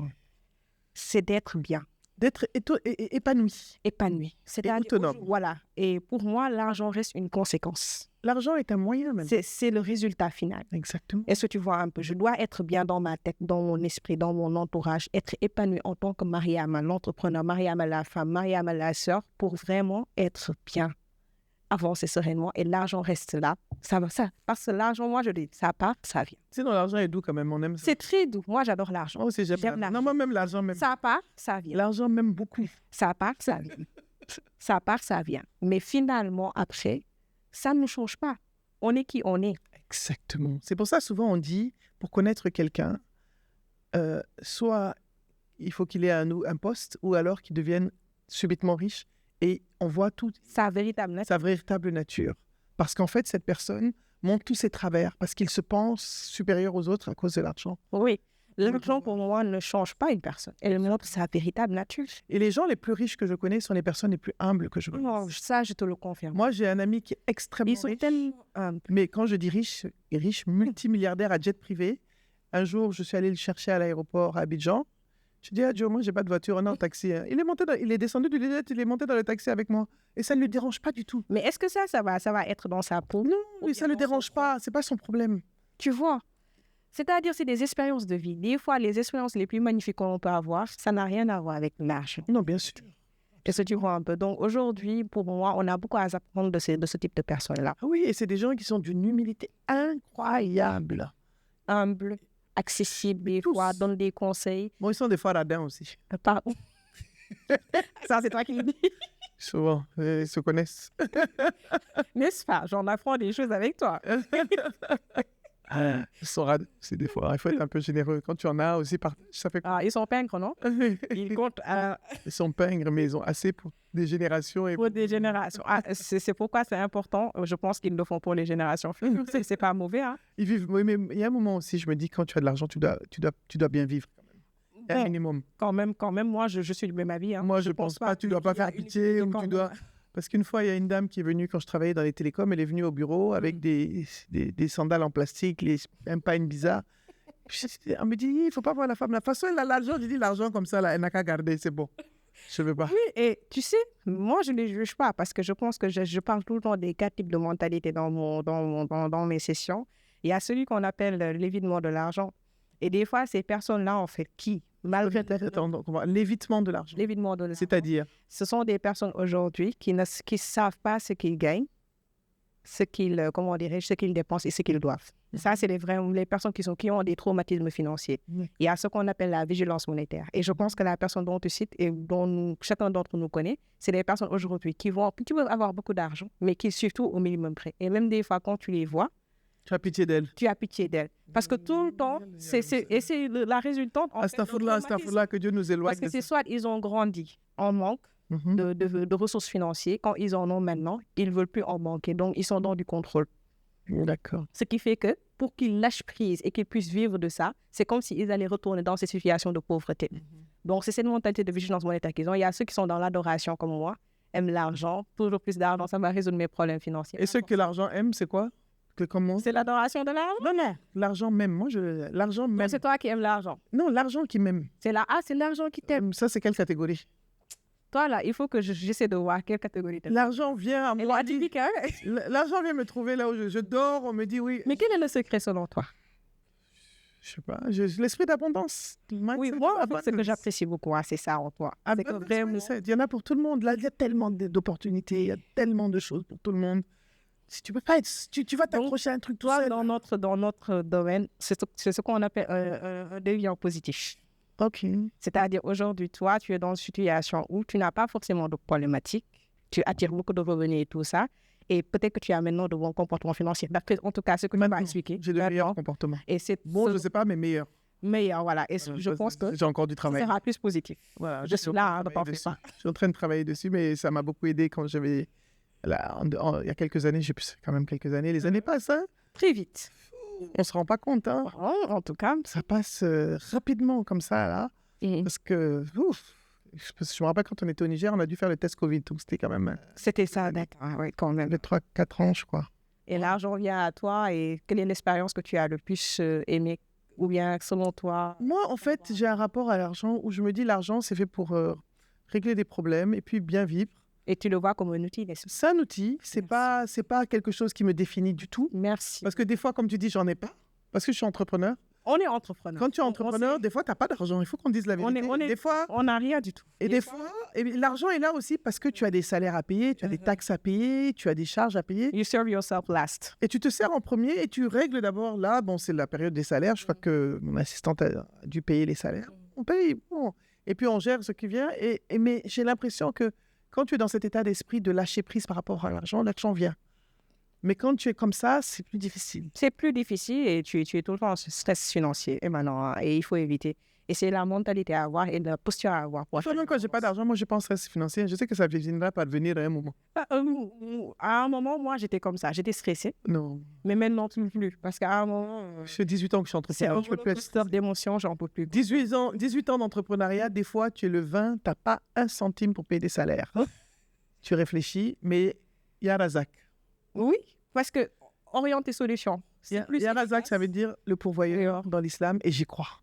C'est d'être bien. D'être épanoui. Épanoui. Et autonome. Voilà. Et pour moi, l'argent reste une conséquence. L'argent est un moyen même. C'est le résultat final. Exactement. Est-ce que tu vois un peu? Je dois être bien dans ma tête, dans mon esprit, dans mon entourage, être épanoui en tant que Mariama, l'entrepreneur, Mariama la femme, Mariama la sœur, pour vraiment être bien, avancer sereinement. Et l'argent reste là. Ça. Parce que l'argent, moi, je dis, ça part, ça vient. Sinon, l'argent est doux quand même, on aime ça. C'est très doux. Moi, j'adore l'argent. Moi aussi, j'aime l'argent. Non, moi même l'argent même. Ça part, ça vient. L'argent m'aime beaucoup. Ça part, ça vient. Ça part, ça vient. Mais finalement, après, ça ne nous change pas. On est qui on est. Exactement. C'est pour ça, souvent, on dit, pour connaître quelqu'un, soit il faut qu'il ait un poste, ou alors qu'il devienne subitement riche, et on voit tout. Sa véritable nature. Sa véritable nature. Parce qu'en fait, cette personne montre tous ses travers, parce qu'il se pense supérieur aux autres à cause de l'argent. Oui. L'argent, pour moi, ne change pas une personne. Elle montre sa véritable nature. Et les gens les plus riches que je connais sont les personnes les plus humbles que je connais. Oh, ça, je te le confirme. Moi, j'ai un ami qui est extrêmement riche. Ils sont tellement humbles. Mais quand je dis riche, multimilliardaire à jet privé. Un jour, je suis allé le chercher à l'aéroport à Abidjan. Je dis, Joe, moi, j'ai pas de voiture, on est en taxi. Il est descendu du jet, il est monté dans le taxi avec moi. Et ça ne le dérange pas du tout. Mais est-ce que ça va être dans sa peau? Non, ça ne le dérange pas. C'est pas son problème. Tu vois? C'est-à-dire, c'est des expériences de vie. Des fois, les expériences les plus magnifiques qu'on peut avoir, ça n'a rien à voir avec l'argent. Non, bien sûr. Est-ce que tu vois un peu? Donc, aujourd'hui, pour moi, on a beaucoup à apprendre de ce type de personnes-là. Ah oui, et c'est des gens qui sont d'une humilité incroyable. Humble, accessible, des fois, donnent des conseils. Bon, ils sont des fois radins aussi. Pardon. Ça, c'est toi qui le dis. Souvent, ils se connaissent. N'est-ce pas? J'en apprends des choses avec toi. Ils sont radins, c'est des fois. Il faut être un peu généreux. Quand tu en as aussi, ça fait quoi? Ils sont pingres, non? Ils comptent. Ils sont pingres, mais ils ont assez pour des générations. Pour des générations. C'est pourquoi c'est important. Je pense qu'ils le font pour les générations futures. C'est pas mauvais. Hein? Ils vivent. Oui, mais il y a un moment aussi, je me dis, quand tu as de l'argent, tu dois bien vivre. Il y a un minimum. Quand même, moi, je suis du même avis. Hein. Moi, je pense pas. Tu dois pas faire pitié. Tu dois... Parce qu'une fois, il y a une dame qui est venue quand je travaillais dans les télécoms. Elle est venue au bureau avec des sandales en plastique, même pas une bizarre. Elle me dit, il ne faut pas voir la femme. La façon, elle a l'argent. Je dis, l'argent comme ça, là, elle n'a qu'à garder, c'est bon. Je ne veux pas. Oui, et tu sais, moi, je ne les juge pas parce que je pense que je parle tout le temps des 4 types de mentalité dans mes sessions. Il y a celui qu'on appelle l'évitement de l'argent. Et des fois, ces personnes-là, en fait, malgré l'évitement de l'argent. L'évitement de l'argent. C'est-à-dire? Ce sont des personnes aujourd'hui qui ne savent pas ce qu'ils gagnent, ce qu'ils dépensent et ce qu'ils doivent. Ça, c'est les personnes qui ont des traumatismes financiers. Il y a ce qu'on appelle la vigilance monétaire. Et je pense que la personne dont tu cites et dont chacun d'entre nous connaît, c'est des personnes aujourd'hui qui vont avoir beaucoup d'argent, mais qui suivent tout au minimum près. Et même des fois, quand tu les vois, tu as pitié d'elle. Parce que tout le temps, c'est la résultante. Astaghfirullah, que Dieu nous éloigne. Parce que c'est soit ils ont grandi en manque de ressources financières. Quand ils en ont maintenant, ils ne veulent plus en manquer. Donc, ils sont dans du contrôle. D'accord. Ce qui fait que pour qu'ils lâchent prise et qu'ils puissent vivre de ça, c'est comme s'ils allaient retourner dans ces situations de pauvreté. Donc, c'est cette mentalité de vigilance monétaire qu'ils ont. Il y a ceux qui sont dans l'adoration comme moi, aiment l'argent, toujours plus d'argent, ça va résoudre mes problèmes financiers. Et ceux que l'argent aime, c'est quoi? C'est l'adoration de l'argent? Non, l'argent même. L'argent même. C'est toi qui aimes l'argent? Non, l'argent qui m'aime. C'est l'argent qui t'aime. Ça, c'est quelle catégorie? Toi, là, il faut que j'essaie de voir quelle catégorie t'aimes. L'argent vient à moi. Hein? L'argent vient me trouver là où je dors. On me dit oui. Mais quel est le secret selon toi? Je sais pas. L'esprit d'abondance. Oui, moi, c'est que j'apprécie beaucoup. Hein, c'est ça en toi. Il y en a pour tout le monde. Là, il y a tellement d'opportunités. Il y a tellement de choses pour tout le monde. Si tu peux pas être, tu vas t'accrocher à un truc tout Toi, seul. dans notre domaine, c'est ce qu'on appelle un déviant positif. Ok. C'est-à-dire, aujourd'hui, toi, tu es dans une situation où tu n'as pas forcément de problématiques, tu attires beaucoup de revenus et tout ça, et peut-être que tu as maintenant de bons comportements financiers. En tout cas, ce que tu m'as expliqué. J'ai de meilleurs comportements. Et c'est Bon, je sais pas, mais meilleurs. meilleur, voilà. Et je pense que j'ai encore du ça travail. sera plus positif. Voilà, Je suis là, ne t'en fais pas. Je suis en train de travailler dessus, mais ça m'a beaucoup aidé quand j'avais... Là, il y a quelques années, quand même quelques années, les années passent, hein. Très vite. On se rend pas compte, hein. En tout cas. Ça passe rapidement comme ça, là. Parce que, je me rappelle quand on était au Niger, on a dû faire le test Covid, donc c'était quand même... C'était ça, d'accord, ouais, quand même. De 3-4 ans, je crois. Et là, j'en reviens à toi, et quelle est l'expérience que tu as le plus aimée, ou bien selon toi? Moi, en fait, j'ai un rapport à l'argent où je me dis l'argent, c'est fait pour régler des problèmes et puis bien vivre. Et tu le vois comme un outil, n'est-ce pas? C'est un outil, c'est pas quelque chose qui me définit du tout. Merci. Parce que des fois, comme tu dis, j'en ai pas. Parce que je suis entrepreneur. On est entrepreneur. Quand tu es entrepreneur, des fois, tu n'as pas d'argent. Il faut qu'on dise la vérité. Des fois, on n'a rien du tout. Et des fois, l'argent est là aussi parce que tu as des salaires à payer, tu as des taxes à payer, tu as des charges à payer. You serve yourself last. Et tu te sers en premier et tu règles d'abord. Là, bon, c'est la période des salaires. Je crois que mon assistante a dû payer les salaires. On paye, bon. Et puis on gère ce qui vient. Mais j'ai l'impression que quand tu es dans cet état d'esprit de lâcher prise par rapport à l'argent vient. Mais quand tu es comme ça, c'est plus difficile. C'est plus difficile et tu es tout le temps en stress financier. Et maintenant, et il faut éviter. Et c'est la mentalité à avoir et la posture à avoir. Même quand j'ai pas d'argent, moi, je pense stress financier. Je sais que ça viendra pas devenir à un moment. À un moment, moi, j'étais comme ça. J'étais stressée. Non. Mais maintenant, plus. Parce qu'à un moment... J'ai 18 ans que je suis entrepreneur. C'est un roller d'émotions, j'en peux plus. 18 ans d'entrepreneuriat, des fois, tu es le 20, tu n'as pas un centime pour payer des salaires. Tu réfléchis, mais il y a Razak. Oui, parce que orienter solutions. Il y a Razak, ça veut dire le pourvoyeur dans l'islam, et j'y crois.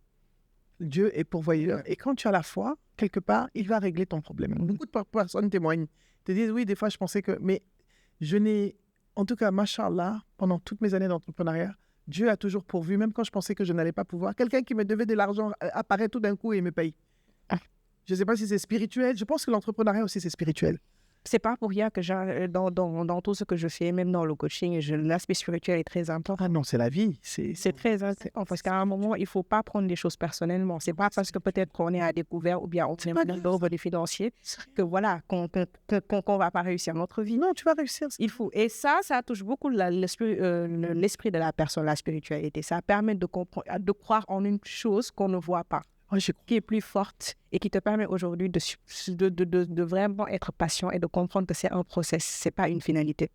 Dieu est pourvoyeur. Et quand tu as la foi, quelque part, il va régler ton problème. Beaucoup de personnes témoignent. Te disent, oui, des fois, je pensais que... Mais je n'ai... En tout cas, machallah, pendant toutes mes années d'entrepreneuriat, Dieu a toujours pourvu, même quand je pensais que je n'allais pas pouvoir. Quelqu'un qui me devait de l'argent apparaît tout d'un coup et me paye. Je ne sais pas si c'est spirituel. Je pense que l'entrepreneuriat aussi, c'est spirituel. C'est pas pour rien que dans tout ce que je fais, même dans le coaching, l'aspect spirituel est très important. Ah non, c'est la vie. C'est très important parce qu'à un moment, il ne faut pas prendre les choses personnellement. C'est pas parce que peut-être qu'on est à découvert ou bien on est dans le financier que voilà, qu'on va pas réussir notre vie. Non, tu vas réussir. Il faut. Et ça touche beaucoup l'esprit de la personne, la spiritualité. Ça permet de croire en une chose qu'on ne voit pas. Qui est plus forte et qui te permet aujourd'hui de vraiment être patient et de comprendre que c'est un process, ce n'est pas une finalité.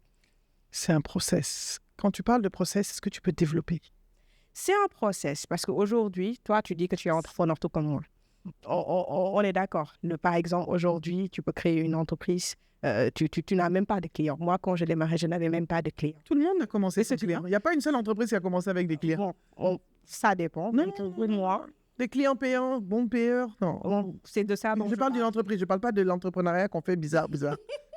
C'est un process. Quand tu parles de process, est-ce que tu peux développer? C'est un process parce qu'aujourd'hui, toi, tu dis que tu es entrepreneur tout comme moi. On est d'accord. Par exemple, aujourd'hui, tu peux créer une entreprise. Tu n'as même pas de clients. Moi, quand je démarrais, je n'avais même pas de clients. Tout le monde a commencé sans clients. Il n'y a pas une seule entreprise qui a commencé avec des clients. Bon, ça dépend. Non, moi. Des clients payants, bons payeurs, non. C'est de ça dont je parle d'une entreprise, je ne parle pas de l'entrepreneuriat qu'on fait bizarre.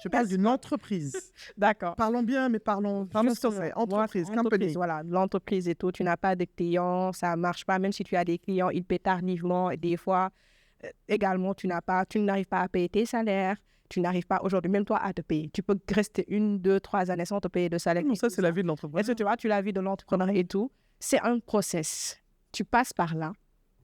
Je parle d'une entreprise. D'accord. Parlons bien, mais parlons français. Entreprise, compagnie. Voilà, l'entreprise et tout, tu n'as pas de clients, ça ne marche pas. Même si tu as des clients, ils paient tardivement. Et des fois, également, tu n'arrives pas à payer tes salaires. Tu n'arrives pas aujourd'hui, même toi, à te payer. Tu peux rester 1, 2, 3 années sans te payer de salaire. Non, ça, c'est la vie de l'entrepreneur. Est-ce que tu vois, tu la vie de l'entrepreneur et tout. C'est un process. Tu passes par là.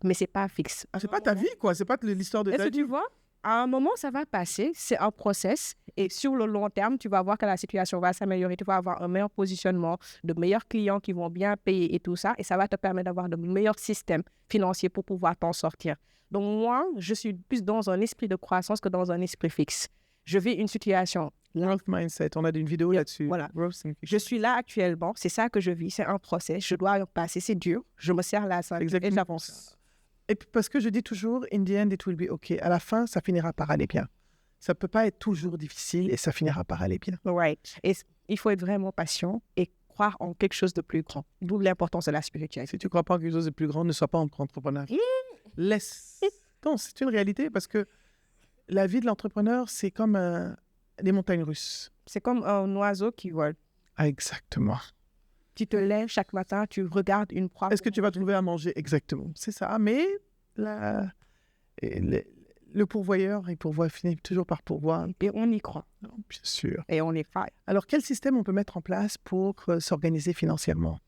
Mais ce n'est pas fixe. C'est pas ta vie, quoi. C'est pas l'histoire de ta vie. Est-ce que tu vois? À un moment, ça va passer. C'est un process. Et sur le long terme, tu vas voir que la situation va s'améliorer. Tu vas avoir un meilleur positionnement, de meilleurs clients qui vont bien payer et tout ça. Et ça va te permettre d'avoir de meilleurs systèmes financiers pour pouvoir t'en sortir. Donc moi, je suis plus dans un esprit de croissance que dans un esprit fixe. Je vis une situation. Growth mindset. On a une vidéo là-dessus. Voilà. Je suis là actuellement. C'est ça que je vis. C'est un process. Je dois passer. C'est dur. Je me serre la ceinture et j'avance. Et parce que je dis toujours, in the end, it will be okay. À la fin, ça finira par aller bien. Ça ne peut pas être toujours difficile et ça finira par aller bien. Right. Et il faut être vraiment patient et croire en quelque chose de plus grand. D'où l'importance de la spiritualité. Si tu ne crois pas en quelque chose de plus grand, ne sois pas entrepreneur. Laisse. Non, c'est une réalité parce que la vie de l'entrepreneur, c'est comme des montagnes russes. C'est comme un oiseau qui vole. Ah, exactement. Tu te lèves chaque matin, tu regardes une proie. Est-ce que tu vas trouver à manger? Exactement. C'est ça. Mais le Le pourvoyeur, il pourvoit, finit toujours par pourvoir. Et on y croit. Non, bien sûr. Et on y croit. Alors, quel système on peut mettre en place pour s'organiser financièrement?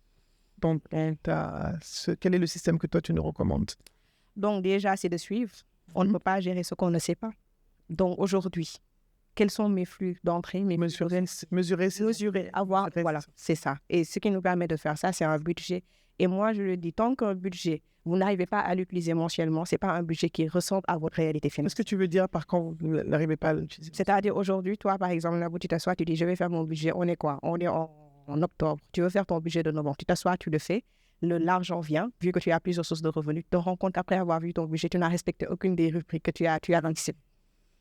Donc, quel est le système que toi, tu nous recommandes? Donc déjà, c'est de suivre. On ne peut pas gérer ce qu'on ne sait pas. Donc aujourd'hui, quels sont mes flux d'entrée, mes Mesurer, avoir, voilà, c'est ça. Et ce qui nous permet de faire ça, c'est un budget. Et moi, je le dis, tant qu'un budget, vous n'arrivez pas à l'utiliser mensuellement, ce n'est pas un budget qui ressemble à votre réalité financière. Qu'est-ce que tu veux dire par quand vous n'arrivez pas à l'utiliser? C'est-à-dire aujourd'hui, toi, par exemple, là, tu t'assois, tu dis, je vais faire mon budget. On est quoi? On est en octobre. Tu veux faire ton budget de novembre. Tu t'assois, tu le fais. L'argent vient, vu que tu as plusieurs sources de revenus. Tu te rends compte après avoir vu ton budget, tu n'as respecté aucune des rubriques que tu as anticipées.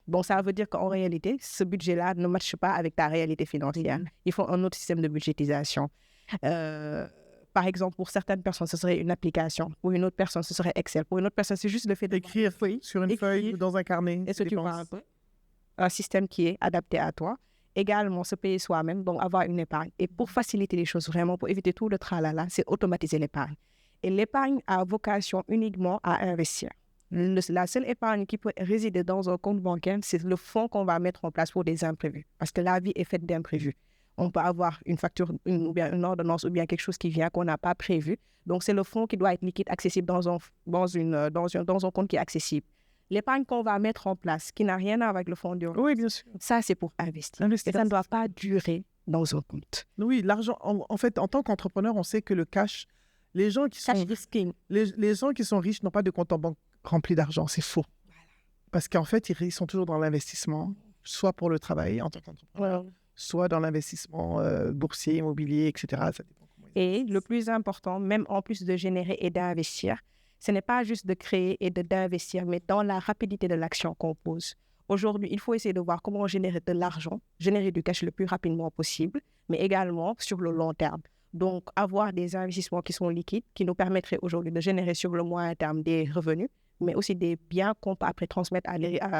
Donc, ça veut dire qu'en réalité, ce budget-là ne matche pas avec ta réalité financière. Il faut un autre système de budgétisation. Par exemple, pour certaines personnes, ce serait une application. Pour une autre personne, ce serait Excel. Pour une autre personne, c'est juste le fait d'écrire sur une feuille ou dans un carnet. Est-ce que tu vois un système qui est adapté à toi? Également, se payer soi-même, donc avoir une épargne. Et pour faciliter les choses, vraiment, pour éviter tout le tralala, c'est automatiser l'épargne. Et l'épargne a vocation uniquement à investir. La seule épargne qui peut résider dans un compte bancaire, c'est le fonds qu'on va mettre en place pour des imprévus. Parce que la vie est faite d'imprévus. On peut avoir une facture, ou bien une ordonnance, ou bien quelque chose qui vient qu'on n'a pas prévu. Donc, c'est le fonds qui doit être liquide, accessible dans un compte qui est accessible. L'épargne qu'on va mettre en place, qui n'a rien à voir avec le fonds d'urgence, oui, bien sûr. Ça, c'est pour investir. Et ça ne doit pas durer dans un compte. Oui, l'argent, en fait, en tant qu'entrepreneur, on sait que le cash, les gens qui sont riches n'ont pas de compte en banque rempli d'argent. C'est faux. Voilà. Parce qu'en fait, ils sont toujours dans l'investissement, soit pour le travail en tant qu'entrepreneur, soit dans l'investissement boursier, immobilier, etc. Ça dépend et le plus important, même en plus de générer et d'investir, ce n'est pas juste de créer et d'investir, mais dans la rapidité de l'action qu'on pose. Aujourd'hui, il faut essayer de voir comment générer de l'argent, générer du cash le plus rapidement possible, mais également sur le long terme. Donc, avoir des investissements qui sont liquides, qui nous permettraient aujourd'hui de générer sur le moyen terme des revenus, mais aussi des biens qu'on peut après transmettre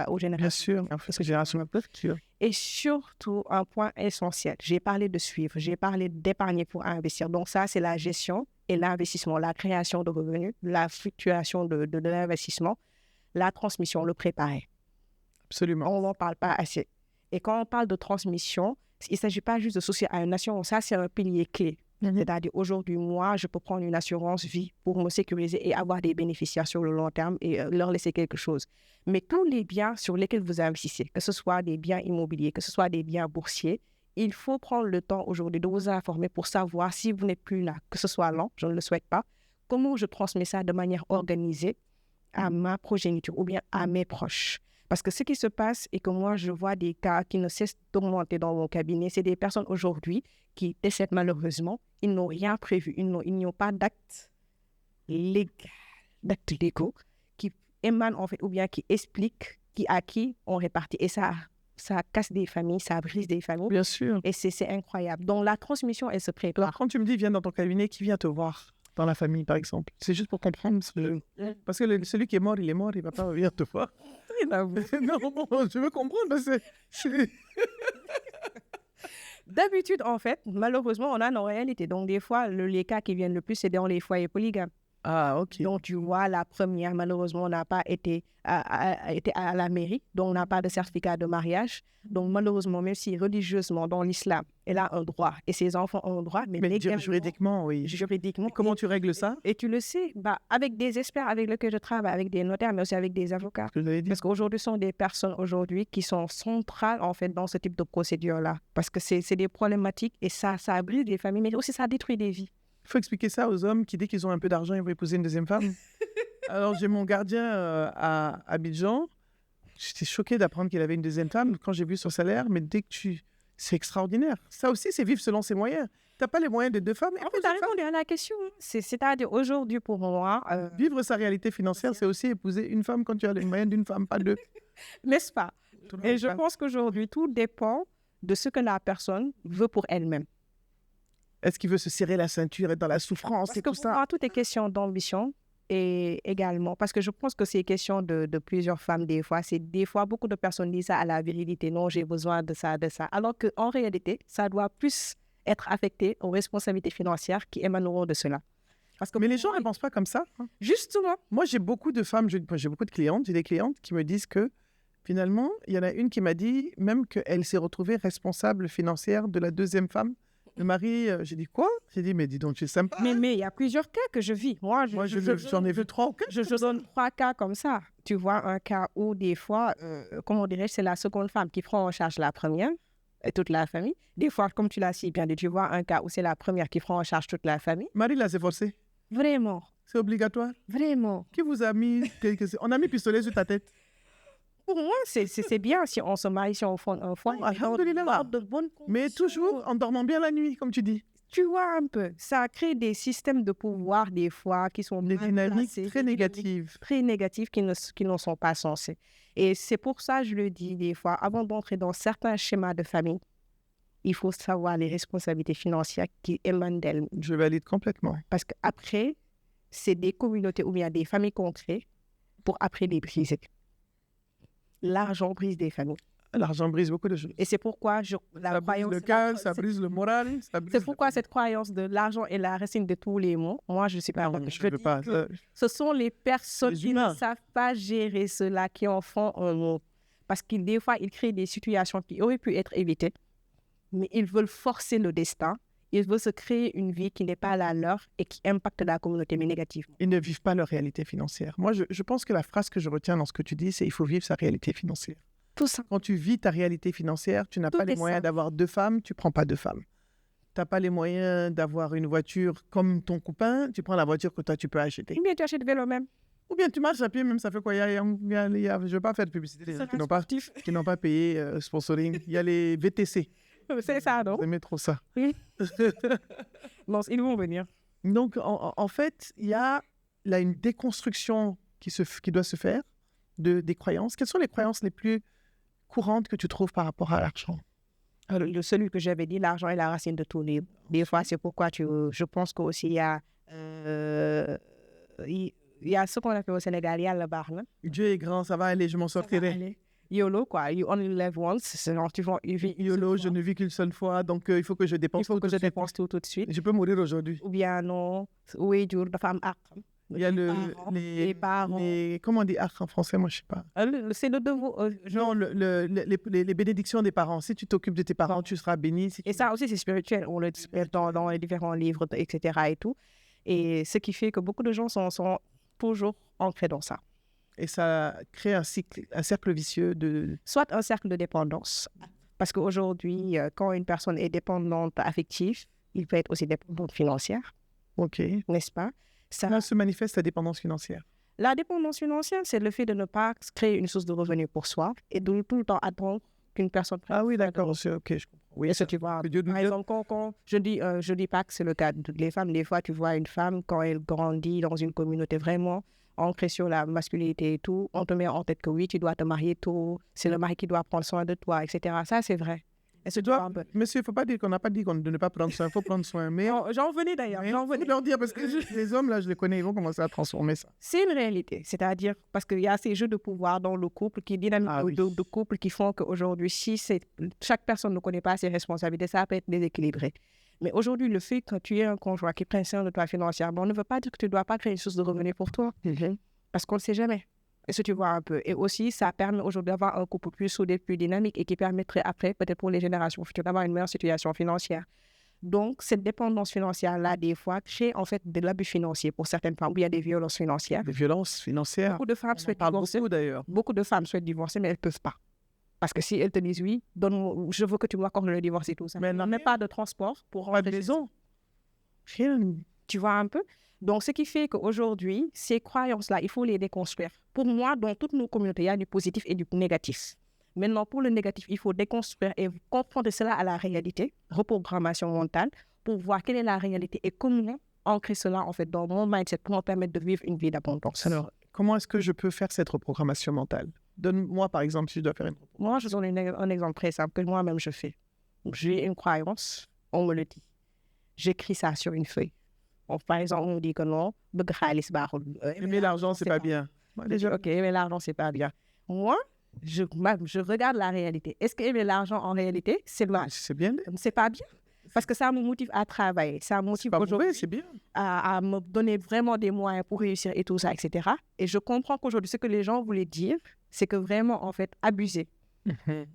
aux générations. Bien sûr, et surtout, un point essentiel, j'ai parlé de suivre, j'ai parlé d'épargner pour investir. Donc ça, c'est la gestion et l'investissement, la création de revenus, la fluctuation de l'investissement, la transmission, le préparer. Absolument. On n'en parle pas assez. Et quand on parle de transmission, il ne s'agit pas juste de soucier à une nation, ça, c'est un pilier clé. C'est-à-dire, aujourd'hui, moi, je peux prendre une assurance vie pour me sécuriser et avoir des bénéficiaires sur le long terme et leur laisser quelque chose. Mais tous les biens sur lesquels vous investissez, que ce soit des biens immobiliers, que ce soit des biens boursiers, il faut prendre le temps aujourd'hui de vous informer pour savoir si vous n'êtes plus là, que ce soit lent, je ne le souhaite pas, comment je transmets ça de manière organisée à ma progéniture ou bien à mes proches. Parce que ce qui se passe est que moi, je vois des cas qui ne cessent d'augmenter dans mon cabinet. C'est des personnes aujourd'hui qui décèdent malheureusement. Ils n'ont rien prévu. Ils n'ont pas d'actes légaux qui émanent en fait ou bien qui expliquent à qui on répartit. Et ça casse des familles, ça brise des familles. Bien sûr. Et c'est incroyable. Donc la transmission, elle se prépare. Alors, quand tu me dis viens dans ton cabinet, qui vient te voir dans la famille, par exemple? C'est juste pour comprendre. Parce que celui qui est mort, il ne va pas venir te voir. Non, je veux comprendre. D'habitude, en fait, malheureusement, on a nos réalités. Donc, des fois, les cas qui viennent le plus, c'est dans les foyers polygames. Ah, ok. Donc, tu vois, la première, malheureusement, n'a pas été à la mairie, donc on n'a pas de certificat de mariage. Donc, malheureusement, même si religieusement, dans l'islam, elle a un droit et ses enfants ont un droit. Mais juridiquement, oui. Juridiquement. Et comment tu règles ça? Et tu le sais, avec des experts avec lesquels je travaille, avec des notaires, mais aussi avec des avocats. Parce qu'aujourd'hui, ce sont des personnes qui sont centrales, en fait, dans ce type de procédure-là. Parce que c'est des problématiques et ça brise des familles, mais aussi ça détruit des vies. Il faut expliquer ça aux hommes qui, dès qu'ils ont un peu d'argent, ils vont épouser une deuxième femme. Alors, j'ai mon gardien à Abidjan. J'étais choquée d'apprendre qu'il avait une deuxième femme quand j'ai vu son salaire. Mais c'est extraordinaire. Ça aussi, c'est vivre selon ses moyens. Tu n'as pas les moyens de deux femmes. En fait, tu as répondu à la question. C'est-à-dire, aujourd'hui, pour moi... Vivre sa réalité financière, c'est aussi épouser une femme quand tu as les moyens d'une femme, pas deux. N'est-ce pas? Et je pense qu'aujourd'hui, tout dépend de ce que la personne veut pour elle-même. Est-ce qu'il veut se serrer la ceinture, être dans la souffrance et tout ça? Parce que pour moi, tout est question d'ambition et également, parce que je pense que c'est question de plusieurs femmes des fois. Des fois, beaucoup de personnes disent ça à la virilité. Non, j'ai besoin de ça. Alors qu'en réalité, ça doit plus être affecté aux responsabilités financières qui émaneront de cela. Parce que Mais les gens ne pensent pas comme ça. Hein. Justement. Moi, j'ai beaucoup de femmes, j'ai beaucoup de clientes, j'ai des clientes qui me disent que finalement, il y en a une qui m'a dit même qu'elle s'est retrouvée responsable financière de la deuxième femme. Le mari, j'ai dit quoi? J'ai dit, mais dis donc, tu es sympa. Mais il y a plusieurs cas que je vis. Moi, j'en ai vu 3 ou 4. Je donne 3 cas comme ça. Tu vois, un cas où des fois, comment dirais-je, c'est la seconde femme qui prend en charge la première et toute la famille. Des fois, comme tu l'as si bien dit, tu vois un cas où c'est la première qui prend en charge toute la famille. Marie, là, c'est forcé. Vraiment. C'est obligatoire. Vraiment. Qui vous a mis... On a mis pistolet sur ta tête. Pour moi, c'est bien si on se marie, si on fonde un foyer. Alhamdoulilah. Mais toujours en dormant bien la nuit, comme tu dis. Tu vois un peu, ça crée des systèmes de pouvoir des fois qui sont des dynamiques très négatives. Très négatives qui ne sont pas censées. Et c'est pour ça, je le dis des fois, avant d'entrer dans certains schémas de famille, il faut savoir les responsabilités financières qui émanent d'elles. Je valide complètement. Parce qu'après, c'est des communautés ou bien des familles qu'on crée pour après les briser. L'argent brise des familles. L'argent brise beaucoup de choses. Et c'est pourquoi ça brise le cœur, ça brise le moral. C'est pourquoi cette croyance de l'argent est la racine de tous les maux. Moi, je ne suis pas... Je veux pas. Ce sont les personnes qui ne savent pas gérer cela, qui en font un mot. Parce que des fois, ils créent des situations qui auraient pu être évitées, mais ils veulent forcer le destin. Ils veulent se créer une vie qui n'est pas la leur et qui impacte la communauté, mais négativement. Ils ne vivent pas leur réalité financière. Moi, je pense que la phrase que je retiens dans ce que tu dis, c'est « il faut vivre sa réalité financière ». Tout ça. Quand tu vis ta réalité financière, tu n'as pas les moyens d'avoir 2 femmes, tu ne prends pas 2 femmes. Tu n'as pas les moyens d'avoir une voiture comme ton copain, tu prends la voiture que toi, tu peux acheter. Ou bien tu achètes vélo même. Ou bien tu marches à pied, même ça fait quoi? Je ne veux pas faire de publicité, les gens qui n'ont pas payé sponsoring. Il y a les VTC. C'est ça, non? J'aimais trop ça. Oui. Non, ils vont venir. Donc, en fait, il y a là une déconstruction qui doit se faire des croyances. Quelles sont les croyances les plus courantes que tu trouves par rapport à l'argent? Celui que j'avais dit, l'argent est la racine de tout livre. Des fois, c'est pourquoi je pense qu'aussi il y a ce qu'on appelle au Sénégal, il y a le barne. Dieu est grand, ça va aller, je m'en sortirai. YOLO, quoi. You only live once. YOLO, je ne vis qu'une seule fois, donc il faut que je dépense tout de suite. Je peux mourir aujourd'hui. Ou bien non, oui, de femme art. Il y a les parents. Comment on dit art en français? Moi, je ne sais pas. C'est le devoir. Non, les bénédictions des parents. Si tu t'occupes de tes parents, tu seras béni. Et ça aussi, c'est spirituel. On le dit dans les différents livres, etc. Et tout. Et ce qui fait que beaucoup de gens sont toujours ancrés dans ça. Et ça crée un cercle vicieux de... Soit un cercle de dépendance. Parce qu'aujourd'hui, quand une personne est dépendante affective, il peut être aussi dépendante financière. OK. N'est-ce pas? Ça se manifeste la dépendance financière. La dépendance financière, c'est le fait de ne pas créer une source de revenus pour soi et de tout le temps attendre qu'une personne... Ah oui, d'accord. OK, je comprends. Oui, est-ce que tu vois? Par exemple, quand je dis pas que c'est le cas de toutes les femmes. Des fois, tu vois une femme, quand elle grandit dans une communauté vraiment ancrée sur la masculinité et tout, on te met en tête que oui, tu dois te marier tôt, c'est le mari qui doit prendre soin de toi, etc. Ça, c'est vrai. Monsieur, il ne faut pas dire qu'on n'a pas dit de ne pas prendre soin, il faut prendre soin. Mais... J'en venais d'ailleurs. J'en venais leur dire, parce que les hommes, là, je les connais, ils vont commencer à transformer ça. C'est une réalité, c'est-à-dire parce qu'il y a ces jeux de pouvoir dans le couple, qui dynamique de couple qui font qu'aujourd'hui, si chaque personne ne connaît pas ses responsabilités, ça peut être déséquilibré. Mais aujourd'hui, le fait que tu aies un conjoint qui prend soin de toi financièrement ne veut pas dire que tu ne dois pas créer une source de revenus pour toi. Parce qu'on ne sait jamais. Est-ce que tu vois un peu? Et aussi, ça permet aujourd'hui d'avoir un couple plus soudé, plus dynamique et qui permettrait après, peut-être pour les générations futures, d'avoir une meilleure situation financière. Donc, cette dépendance financière-là, des fois, crée en fait de l'abus financier pour certaines femmes, ou il y a des violences financières. Des violences financières? Beaucoup de femmes souhaitent divorcer. D'ailleurs. Beaucoup de femmes souhaitent divorcer, mais elles ne peuvent pas. Parce que si elles te disent oui, je veux que tu m'accordes le divorce et tout ça. Mais non, même pas de transport pour rentrer de maison. Tu vois un peu? Donc, ce qui fait qu'aujourd'hui, ces croyances-là, il faut les déconstruire. Pour moi, dans toutes nos communautés, il y a du positif et du négatif. Maintenant, pour le négatif, il faut déconstruire et confronter cela à la réalité, reprogrammation mentale, pour voir quelle est la réalité et comment ancrer cela en fait dans mon mindset pour me permettre de vivre une vie d'abondance. Alors, comment est-ce que je peux faire cette reprogrammation mentale? Donne-moi, par exemple, si je dois faire une reprogrammation. Moi, je donne un exemple très simple que moi-même je fais. J'ai une croyance, on me le dit. J'écris ça sur une feuille. Par exemple, on me dit que non, aimer l'argent, c'est pas bien. Ok, aimer l'argent, c'est pas bien. Moi, je regarde la réalité. Est-ce que aimer l'argent, en réalité, c'est mal? C'est bien. C'est pas bien. Parce que ça me motive à travailler. Ça me motive aujourd'hui c'est bien. à me donner vraiment des moyens pour réussir et tout ça, etc. Et je comprends qu'aujourd'hui, ce que les gens voulaient dire, c'est que vraiment, en fait, abuser.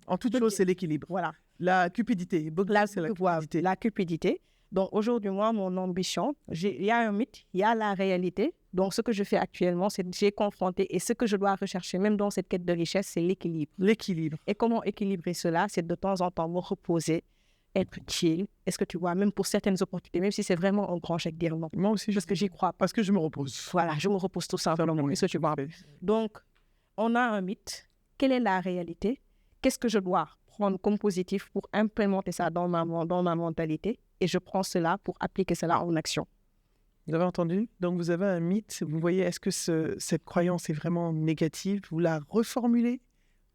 En toute chose, c'est l'équilibre. Voilà. La cupidité. C'est la cupidité. La cupidité. Donc aujourd'hui, moi, mon ambition, il y a un mythe, il y a la réalité. Donc ce que je fais actuellement, c'est que j'ai confronté et ce que je dois rechercher, même dans cette quête de richesse, c'est l'équilibre. L'équilibre. Et comment équilibrer cela? C'est de temps en temps me reposer, être chill. Est-ce que tu vois, même pour certaines opportunités, même si c'est vraiment un grand chèque, dire non. Moi aussi, parce que j'y crois pas. Parce que je me repose. Voilà, je me repose tout simplement. Est-ce que tu vois? Donc, on a un mythe. Quelle est la réalité? Qu'est-ce que je dois prendre comme positif pour implémenter ça dans ma mentalité? Et je prends cela pour appliquer cela en action. Vous avez entendu? Donc, vous avez un mythe. Vous voyez, est-ce que cette croyance est vraiment négative? Vous la reformulez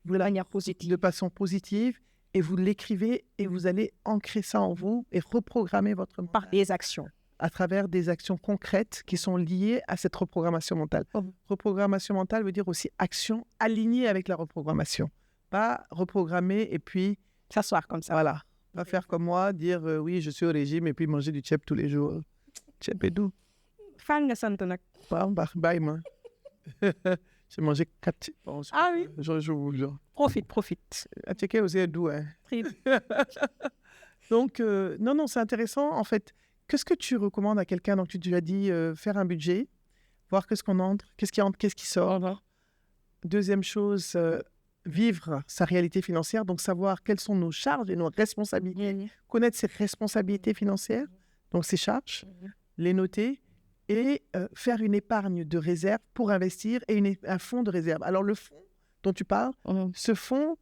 de façon positive et vous l'écrivez et vous allez ancrer ça en vous et reprogrammer votre mental. Par des actions. À travers des actions concrètes qui sont liées à cette reprogrammation mentale. Reprogrammation mentale veut dire aussi action alignée avec la reprogrammation. Pas reprogrammer et puis... s'asseoir comme ça. Voilà. Pas faire comme moi, dire oui, je suis au régime et puis manger du tchèp tous les jours. Tchèp et doux. Fan nga sant nak. Bye, moi. J'ai mangé 4 tchèps. Ah oui? Je vous jure. Profite. À checker aussi, doux, hein. Donc, non, c'est intéressant. En fait, qu'est-ce que tu recommandes à quelqu'un? Donc, tu lui as dit faire un budget, voir qu'est-ce qu'on entre, qu'est-ce qui entre, qu'est-ce qui sort. Deuxième chose, vivre sa réalité financière, donc savoir quelles sont nos charges et nos responsabilités, connaître ses responsabilités financières, donc ses charges, les noter et faire une épargne de réserve pour investir et un fonds de réserve. Alors le fonds dont tu parles, ce fonds,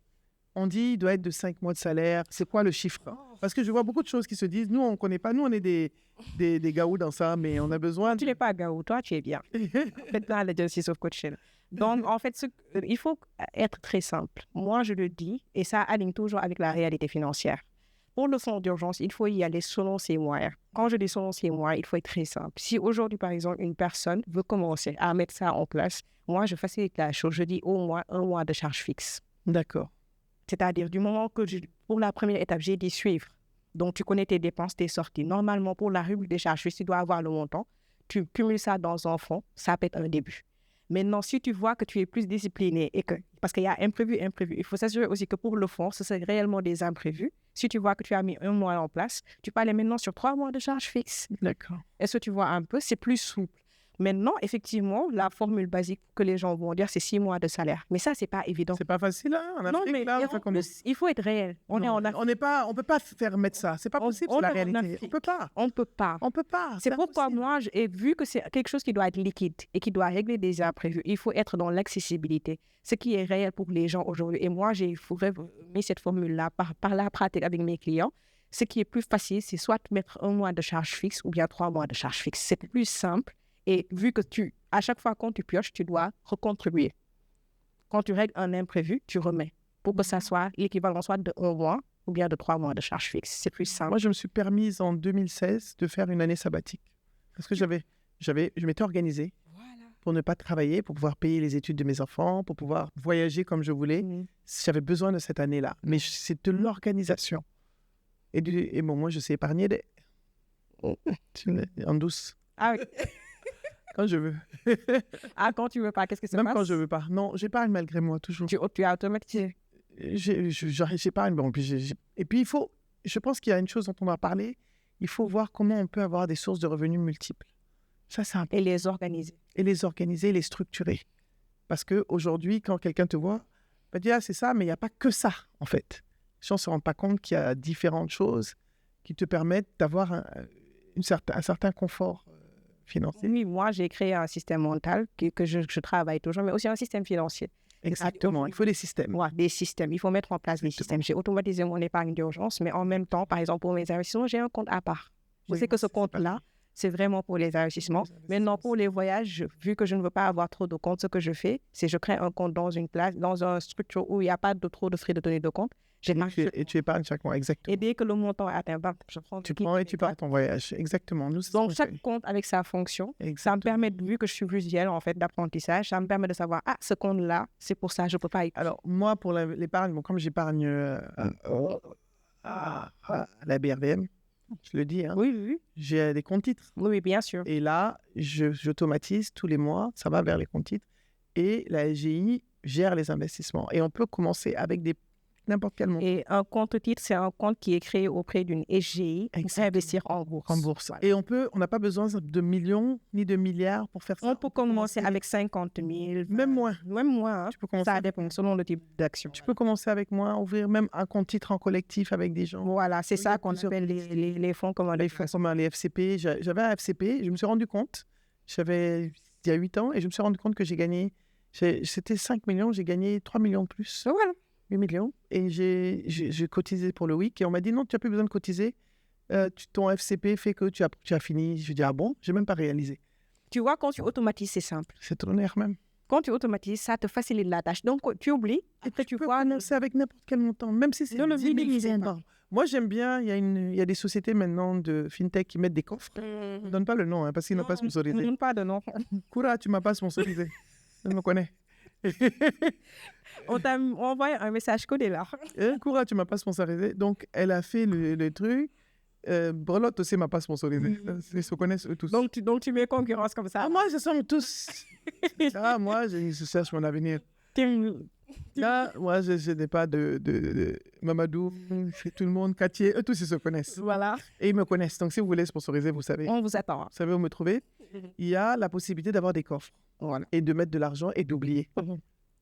on dit, il doit être de 5 mois de salaire. C'est quoi le chiffre? Parce que je vois beaucoup de choses qui se disent, nous, on ne connaît pas, nous, on est des gaous dans ça, mais on a besoin... Tu n'es pas gaou, toi, tu es bien. Faites là l'exercice of coaching. Donc, en fait, il faut être très simple. Moi, je le dis, et ça aligne toujours avec la réalité financière. Pour le fonds d'urgence, il faut y aller selon ses moyens. Quand je dis selon ses moyens, il faut être très simple. Si aujourd'hui, par exemple, une personne veut commencer à mettre ça en place, moi, je facilite la chose. Je dis au moins 1 mois de charge fixe. D'accord. C'est-à-dire, du moment que, pour la première étape, j'ai dit suivre. Donc, tu connais tes dépenses, tes sorties. Normalement, pour la rubrique des charges fixes, tu dois avoir le montant. Tu cumules ça dans un fonds, ça peut être un début. Maintenant, si tu vois que tu es plus discipliné et que, parce qu'il y a imprévu, il faut s'assurer aussi que pour le fonds, ce sont réellement des imprévus. Si tu vois que tu as mis 1 mois en place, tu peux aller maintenant sur 3 mois de charge fixe. D'accord. Est-ce que tu vois un peu? C'est plus souple. Maintenant, effectivement, la formule basique que les gens vont dire, c'est 6 mois de salaire. Mais ça, c'est pas évident. C'est pas facile, hein, en Afrique, non, mais là, il faut être réel. On peut pas faire mettre ça. C'est pas possible, c'est la réalité. On peut pas. C'est pourquoi moi, j'ai vu que c'est quelque chose qui doit être liquide et qui doit régler des imprévus. Il faut être dans l'accessibilité, ce qui est réel pour les gens aujourd'hui. Et moi, j'ai mis cette formule-là par la pratique avec mes clients. Ce qui est plus facile, c'est soit mettre 1 mois de charge fixe ou bien 3 mois de charge fixe. C'est plus simple. Et vu que à chaque fois quand tu pioches, tu dois recontribuer. Quand tu règles un imprévu, tu remets. Pour que ça soit l'équivalent soit de 1 mois ou bien de 3 mois de charge fixe. C'est plus simple. Moi, je me suis permise en 2016 de faire une année sabbatique. Parce que je m'étais organisée pour ne pas travailler, pour pouvoir payer les études de mes enfants, pour pouvoir voyager comme je voulais. J'avais besoin de cette année-là. Mais c'est de l'organisation. Et bon, moi, je sais épargner en douce. Ah oui. Quand je veux. Quand tu veux pas, qu'est-ce que ça passe? Même quand je veux pas. Non, j'épargne malgré moi, toujours. Tu as automatisé? J'épargne. Bon, et puis, je pense qu'il y a une chose dont on va parler. Il faut voir comment on peut avoir des sources de revenus multiples. Ça, c'est important. Et les organiser. Et les structurer. Parce qu'aujourd'hui, quand quelqu'un te voit, il va dire, c'est ça, mais il n'y a pas que ça, en fait. Les gens ne se rendent pas compte qu'il y a différentes choses qui te permettent d'avoir un certain confort financier. Oui, moi, j'ai créé un système mental que je travaille toujours, mais aussi un système financier. Exactement, il faut des systèmes. Ouais, des systèmes, il faut mettre en place des systèmes. J'ai automatisé mon épargne d'urgence, mais en même temps, par exemple, pour mes investissements, j'ai un compte à part. Je sais que ce compte-là, c'est vraiment pour les investissements. Maintenant, pour les voyages, vu que je ne veux pas avoir trop de comptes, ce que je fais, c'est que je crée un compte dans une structure où il n'y a pas trop de frais de tenue de compte. Et tu épargnes chaque mois, exactement. Et dès que le montant est atteint, je prends tu prends et tu pars à ton voyage, exactement. Donc, chaque compte avec sa fonction, ça me permet, vu que je suis visuelle en fait d'apprentissage, ça me permet de savoir, ce compte-là, c'est pour ça, je ne peux pas y... Alors, moi, pour l'épargne, comme j'épargne à la BRVM, Je le dis, hein. Oui, oui, oui. J'ai des comptes titres. Oui, oui, bien sûr. Et là, j'automatise tous les mois, ça va vers les comptes titres. Et la SGI gère les investissements. Et on peut commencer avec n'importe quel montant. Et un compte titre, c'est un compte qui est créé auprès d'une SGI pour Exactement. investir en bourse. En bourse. Voilà. Et on n'a pas besoin de millions ni de milliards pour faire ça. On peut commencer avec 50 000. Même moins. Même moins. Hein. Tu peux commencer Ça dépend selon le type d'action. Tu peux commencer avec moi, ouvrir même un compte titre en collectif avec des gens. Voilà, c'est Il y ça a qu'on plusieurs appelle les fonds communs. Les fonds communs, les FCP. J'avais un FCP, je me suis rendu compte, il y a 8 ans, et je me suis rendu compte que j'ai gagné, c'était 5 millions, j'ai gagné 3 millions de plus. Voilà. 8 millions. Et j'ai cotisé pour le week. Et on m'a dit non, tu n'as plus besoin de cotiser. Ton FCP fait que tu as fini. Je dis ah bon, je n'ai même pas réalisé. Tu vois, quand tu automatises, c'est simple. C'est tonnerre même. Quand tu automatises, ça te facilite la tâche. Donc, tu oublies. Après, tu peux vois. commencer avec n'importe quel montant, même si c'est Ne le 10 000 minimisez francs pas. par an. Moi, j'aime bien, il y a des sociétés maintenant de fintech qui mettent des coffres. Je ne donne pas le nom, hein, parce qu'ils n'ont pas sponsorisé. Ne donne pas de nom. Koura, tu ne m'as pas sponsorisé. Je me connais. On t'a envoyé un message codé là. Koura, tu ne m'as pas sponsorisé. Donc, elle a fait le truc. Brelotte aussi ne m'a pas sponsorisé. Ils se connaissent eux tous. Donc, tu mets concurrence comme ça. Ah, moi, ce sont tous. Ah, moi, je cherche mon avenir. Là, moi, je n'ai pas de Mamadou, tout le monde, Katié, eux tous, ils se connaissent. Voilà. Et ils me connaissent. Donc, si vous voulez sponsoriser, vous savez. On vous attend. Vous savez où me trouver. Il y a la possibilité d'avoir des coffres. Voilà. Et de mettre de l'argent et d'oublier.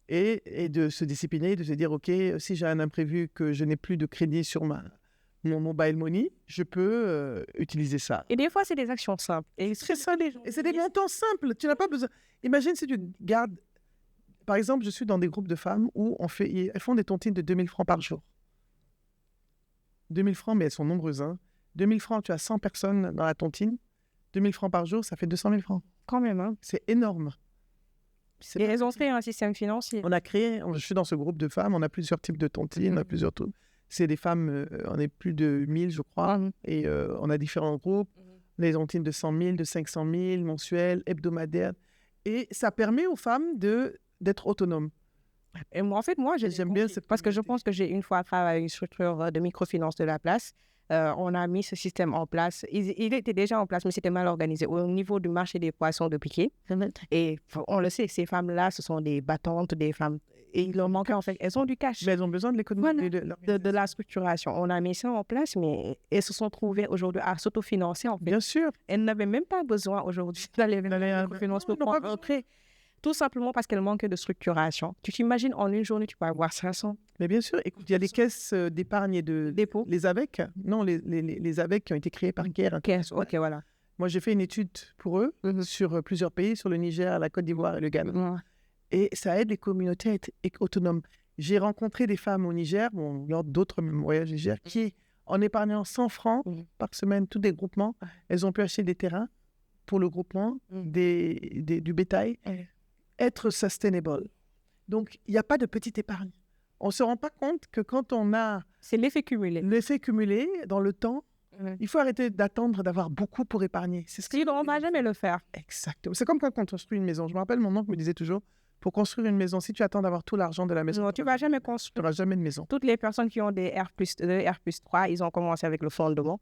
Et de se discipliner, de se dire, OK, si j'ai un imprévu, que je n'ai plus de crédit sur mon mobile money, je peux utiliser ça. Et des fois, c'est des actions simples. Et c'est ça, et c'est des montants simples. Tu n'as pas besoin. Imagine si tu gardes. Par exemple, je suis dans des groupes de femmes où elles font des tontines de 2000 francs par jour. 2000 francs, mais elles sont nombreuses. Hein. 2000 francs, tu as 100 personnes dans la tontine. 2000 francs par jour, ça fait 200 000 francs. Quand même, hein. C'est énorme. Et elles ont créé un système financier. Je suis dans ce groupe de femmes, on a plusieurs types de tontines, on a plusieurs trucs. C'est des femmes, on est plus de 1000, je crois, et on a différents groupes. Les tontines de 100 000, de 500 000, mensuelles, hebdomadaires. Et ça permet aux femmes d'être autonomes. Et moi, en fait, j'aime bien parce que je pense que j'ai une fois travaillé avec une structure de microfinance de la place. On a mis ce système en place. Il était déjà en place, mais c'était mal organisé au niveau du marché des poissons de piquet. Et on le sait, ces femmes-là, ce sont des battantes, des femmes. Et il leur manquait, en fait, elles ont du cash. Mais elles ont besoin de l'économie. Voilà, de la structuration. On a mis ça en place, mais elles se sont trouvées aujourd'hui à s'autofinancer, en fait. Bien sûr. Elles n'avaient même pas besoin aujourd'hui d'aller vers la microfinance pour prendre un prêt. Tout simplement parce qu'elle manquait de structuration. Tu t'imagines, en une journée, tu peux avoir 500. Mais bien sûr, écoute, il y a des caisses d'épargne et de dépôt. Les AVEC, non, les AVEC qui ont été créées par Caire. Ok, voilà. Moi, j'ai fait une étude pour eux sur plusieurs pays, sur le Niger, la Côte d'Ivoire et le Ghana. Et ça aide les communautés à être autonomes. J'ai rencontré des femmes au Niger, lors d'autres voyages au Niger, qui, en épargnant 100 francs par semaine, tous des groupements, elles ont pu acheter des terrains pour le groupement, du bétail. Être sustainable. Donc, il n'y a pas de petite épargne. On ne se rend pas compte que quand on a... C'est l'effet cumulé. L'effet cumulé dans le temps, il faut arrêter d'attendre d'avoir beaucoup pour épargner. C'est ce on ne va jamais le faire. Exactement. C'est comme quand on construit une maison. Je me rappelle, mon oncle me disait toujours, pour construire une maison, si tu attends d'avoir tout l'argent de la maison... Non, tu ne vas jamais construire. Tu n'auras jamais de maison. Toutes les personnes qui ont des R+2, R+3, ils ont commencé avec le fondement.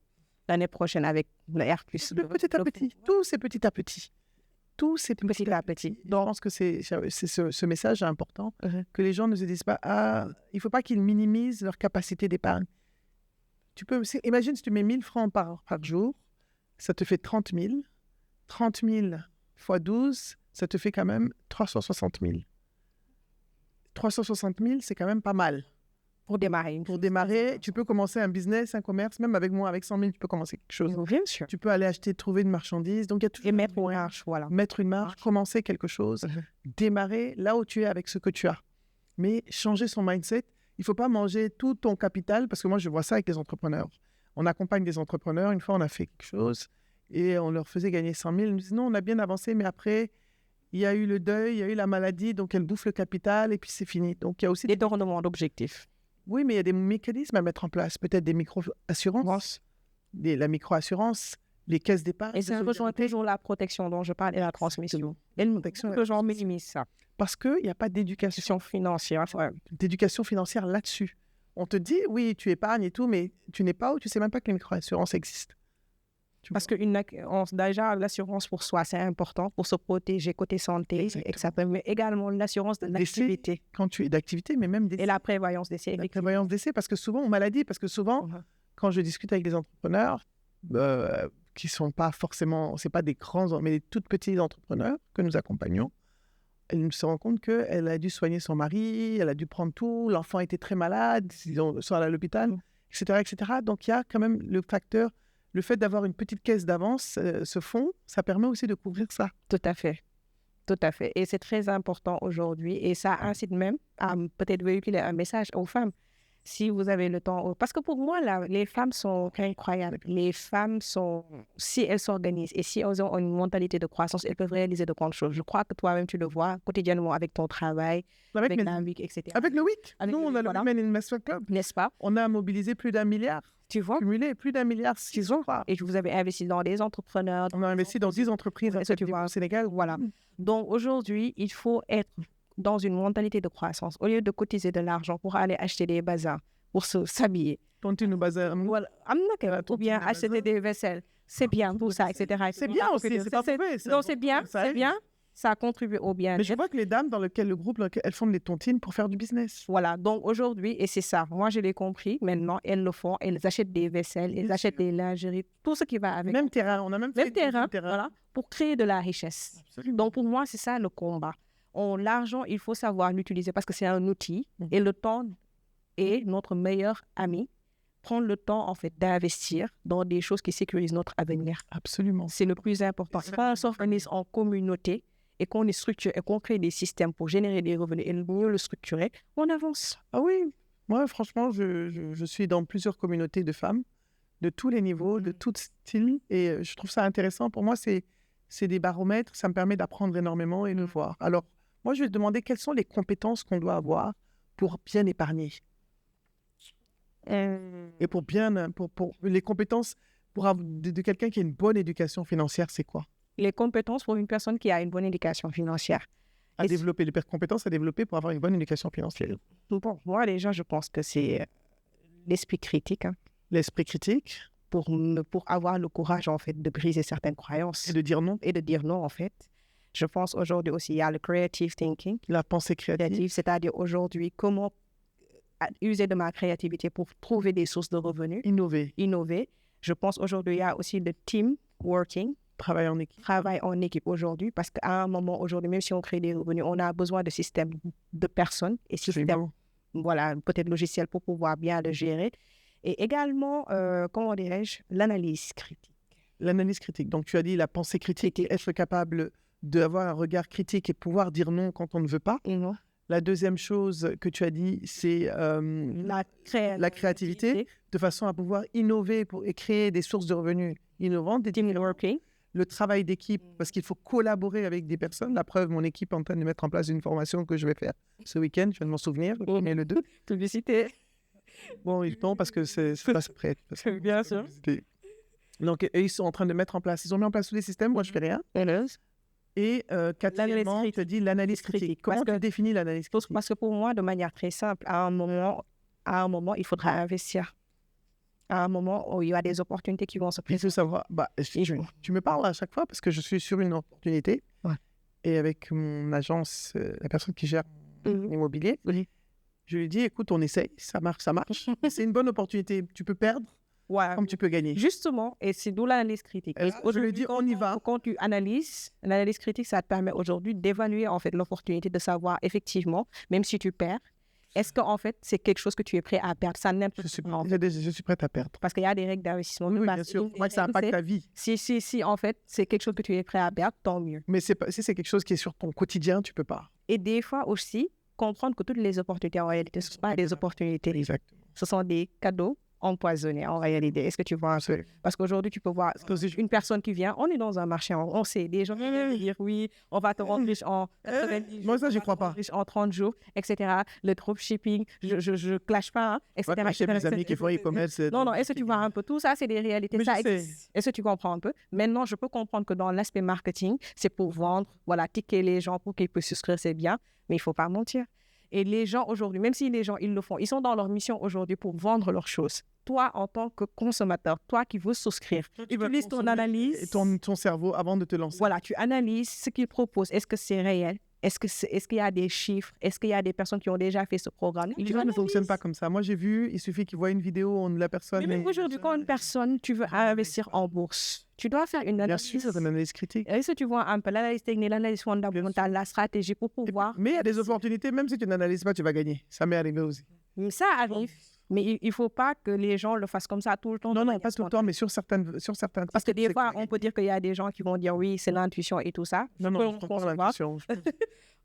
L'année prochaine, avec le R+2. Petit à petit. Tout c'est petit à petit. Tout c'est petit à petit. Donc, je pense que c'est ce message important, que les gens ne se disent pas, il ne faut pas qu'ils minimisent leur capacité d'épargne. Imagine si tu mets 1000 francs par jour, ça te fait 30 000. 30 000 fois 12, ça te fait quand même 360 000. 360 000, c'est quand même pas mal. Pour démarrer. Pour démarrer, tu peux commencer un business, un commerce, même avec moi, avec 100 000, tu peux commencer quelque chose. Bien sûr. Tu peux aller trouver une marchandise. Donc, il y a toujours... Et mettre une marge, voilà. Mettre une marge, commencer quelque chose, démarrer là où tu es avec ce que tu as. Mais changer son mindset, il ne faut pas manger tout ton capital, parce que moi, je vois ça avec les entrepreneurs. On accompagne des entrepreneurs. Une fois, on a fait quelque chose et on leur faisait gagner 100 000. Ils nous disent, non, on a bien avancé, mais après... Il y a eu le deuil, il y a eu la maladie, donc elle bouffe le capital et puis c'est fini. Donc, il y a aussi des détournements d'objectifs. Oui, mais il y a des mécanismes à mettre en place. Peut-être des micro-assurances, la micro-assurance, les caisses d'épargne. Et ça rejoint toujours la protection dont je parle et la transmission. Et le gens minimisent ça. Parce qu'il n'y a pas d'éducation financière. D'éducation financière là-dessus. On te dit, oui, tu épargnes et tout, mais tu n'es pas où, tu ne sais même pas que les micro-assurances existent. Parce que déjà, l'assurance pour soi, c'est important pour se protéger côté santé. Exactement. Et que ça permet également l'assurance de l'activité. Quand tu es d'activité, mais même décès. Et la prévoyance décès. La prévoyance décès, parce que souvent, maladie, parce que souvent, quand je discute avec des entrepreneurs qui ne sont pas forcément, ce n'est pas des grands, mais des tout petits entrepreneurs que nous accompagnons, elle se rend compte qu'elle a dû soigner son mari, elle a dû prendre tout, l'enfant était très malade, ils sont allés à l'hôpital, etc., etc. Donc, il y a quand même le facteur, le fait d'avoir une petite caisse d'avance, ce fonds, ça permet aussi de couvrir ça. Tout à fait. Tout à fait. Et c'est très important aujourd'hui. Et ça incite même à peut-être véhiculer un message aux femmes. Si vous avez le temps. Parce que pour moi, là, les femmes sont incroyables. Les femmes sont, si elles s'organisent et si elles ont une mentalité de croissance, elles peuvent réaliser de grandes choses. Je crois que toi-même, tu le vois quotidiennement avec ton travail, avec la WIC, etc. Avec le WIC. Avec nous, on a le Women Investment Club. N'est-ce pas? On a mobilisé plus d'1 milliard. Tu vois? Cumulé plus d'1 milliard. Et vous avez investi dans des entrepreneurs. On a investi dans 10 entreprises au Sénégal. Voilà. Donc aujourd'hui, il faut être dans une mentalité de croissance. Au lieu de cotiser de l'argent pour aller acheter des bazars, pour s'habiller. Tontine ou bazar. Voilà. Ou bien acheter des vaisselles. C'est bien pour ça, etc. C'est bien aussi, c'est pas mauvais. Non, c'est bien, c'est bien. Ça contribue au bien-être. Mais je vois que les dames le groupe, elles font des tontines pour faire du business. Voilà, donc aujourd'hui, et c'est ça, moi je l'ai compris, maintenant elles le font, elles achètent des vaisselles, elles achètent des lingeries, tout ce qui va avec. Même terrain, on a même fait terrain, voilà, pour créer de la richesse. Absolument. Donc pour moi, c'est ça le combat. L'argent, il faut savoir l'utiliser parce que c'est un outil et le temps est notre meilleur ami. Prendre le temps, en fait, d'investir dans des choses qui sécurisent notre avenir. Absolument. C'est le plus important. Quand on s'organise en communauté et qu'on est structuré et qu'on crée des systèmes pour générer des revenus et mieux le structurer, on avance. Ah oui, moi, franchement, je suis dans plusieurs communautés de femmes, de tous les niveaux, de tout style, et je trouve ça intéressant. Pour moi, c'est des baromètres, ça me permet d'apprendre énormément et de voir. Alors, moi, je vais te demander quelles sont les compétences qu'on doit avoir pour bien épargner. Et pour les compétences de quelqu'un qui a une bonne éducation financière, c'est quoi? Les compétences pour une personne qui a une bonne éducation financière. Les compétences à développer pour avoir une bonne éducation financière. Bon, moi, déjà, je pense que c'est l'esprit critique. L'esprit critique. Pour avoir le courage, en fait, de briser certaines croyances. Et de dire non. Et de dire non, en fait. Je pense aujourd'hui aussi, il y a le creative thinking. La pensée créative. C'est-à-dire aujourd'hui, comment user de ma créativité pour trouver des sources de revenus. Innover. Je pense aujourd'hui, il y a aussi le team working. Travail en équipe aujourd'hui, parce qu'à un moment aujourd'hui, même si on crée des revenus, on a besoin de systèmes de personnes et systèmes, voilà, peut-être logiciels pour pouvoir bien le gérer. Et également, comment dirais-je, l'analyse critique. L'analyse critique. Donc, tu as dit la pensée critique. Être capable d'avoir un regard critique et pouvoir dire non quand on ne veut pas. Non. La deuxième chose que tu as dit, c'est la créativité, de façon à pouvoir innover et créer des sources de revenus innovantes. Team working. Le travail d'équipe, parce qu'il faut collaborer avec des personnes. La preuve, mon équipe est en train de mettre en place une formation que je vais faire ce week-end. Je viens de m'en souvenir, le 1er et le 2. Publicité. Bon, non, parce que c'est pas prêt. Bien sûr. Donc, ils sont en train de mettre en place. Ils ont mis en place tous les systèmes. Moi, je fais rien. Et quatrièmement, tu as dit l'analyse critique. Comment tu définis l'analyse critique? Parce que pour moi, de manière très simple, à un moment, il faudra investir. À un moment où il y a des opportunités qui vont se présenter. Il faut savoir, tu me parles à chaque fois parce que je suis sur une opportunité. Ouais. Et avec mon agence, la personne qui gère l'immobilier, je lui dis, écoute, on essaye, ça marche. C'est une bonne opportunité. Tu peux perdre comme tu peux gagner. Justement, et c'est d'où l'analyse critique. Là, je lui dis, on y va. Quand tu analyses, l'analyse critique, ça te permet aujourd'hui d'évaluer en fait l'opportunité, de savoir effectivement, même si tu perds, est-ce qu'en fait, c'est quelque chose que tu es prêt à perdre? Ça n'importe quoi. Je suis prête à perdre. Parce qu'il y a des règles d'investissement. Oui, bien sûr. Moi, ça impacte ta vie. Si, en fait, c'est quelque chose que tu es prêt à perdre, tant mieux. Mais si c'est quelque chose qui est sur ton quotidien, tu peux pas. Et des fois aussi, comprendre que toutes les opportunités, en réalité, ce ne sont pas des opportunités. Exactement. Ce sont des cadeaux empoisonnés, en réalité. Est-ce que tu vois un peu? Parce qu'aujourd'hui, tu peux voir une personne qui vient, on est dans un marché, on sait, des gens qui viennent dire oui, on va te rendre riche en 90 jours. Moi, ça, j'y crois pas. Riche en 30 jours, etc. Le dropshipping, je clash pas, etc. J'ai mes amis qui font e-commerce. Non, est-ce que tu vois un peu? Tout ça, c'est des réalités. Mais ça existe. Est-ce que tu comprends un peu? Maintenant, je peux comprendre que dans l'aspect marketing, c'est pour vendre, voilà, ticker les gens pour qu'ils puissent souscrire, c'est bien, mais il ne faut pas mentir. Et les gens aujourd'hui, même si les gens, ils le font, ils sont dans leur mission aujourd'hui pour vendre leurs choses. Toi, en tant que consommateur, toi qui veux souscrire, utilise ton analyse. Et ton cerveau avant de te lancer. Voilà, tu analyses ce qu'ils proposent. Est-ce que c'est réel? Est-ce qu'il y a des chiffres? Est-ce qu'il y a des personnes qui ont déjà fait ce programme? Les gens ne fonctionnent pas comme ça. Moi, j'ai vu, il suffit qu'ils voient une vidéo, la personne... Mais même aujourd'hui, quand une personne, tu veux investir en bourse, tu dois faire une analyse. Bien sûr, c'est une analyse critique. Et si tu vois un peu l'analyse technique, l'analyse fondamentale, la stratégie pour pouvoir... Mais il y a des opportunités, même si tu n'analyses pas, tu vas gagner. Ça m'est arrivé aussi. Ça arrive. Mais il ne faut pas que les gens le fassent comme ça tout le temps. Non, pas tout le temps, mais sur certaines... Parce que des fois, on peut dire qu'il y a des gens qui vont dire oui, c'est l'intuition et tout ça. Non, je comprends l'intuition.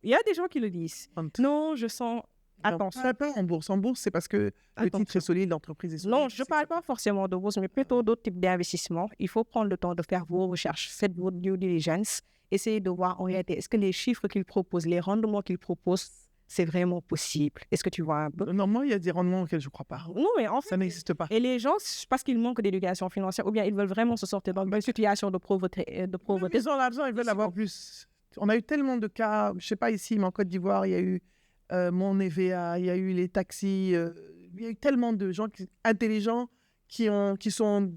Il y a des gens qui le disent. Non, je sens... Attention. Pas en bourse. En bourse, c'est parce que le titre est solide, l'entreprise est solide. Non, je ne parle pas forcément de bourse, mais plutôt d'autres types d'investissements. Il faut prendre le temps de faire vos recherches. Faites votre due diligence. Essayez de voir en réalité, est-ce que les chiffres qu'ils proposent, les rendements qu'ils proposent, c'est vraiment possible? Est-ce que tu vois un peu? Non, moi, il y a des rendements auxquels je ne crois pas. Non, mais en fait... Ça n'existe pas. Et les gens, parce qu'ils manquent d'éducation financière, ou bien ils veulent vraiment se sortir dans une situation de pauvreté. Ils ont l'argent, ils veulent avoir plus. On a eu tellement de cas, je ne sais pas ici, mais en Côte d'Ivoire, il y a eu mon EVA, il y a eu les taxis, il y a eu tellement de gens intelligents qui sont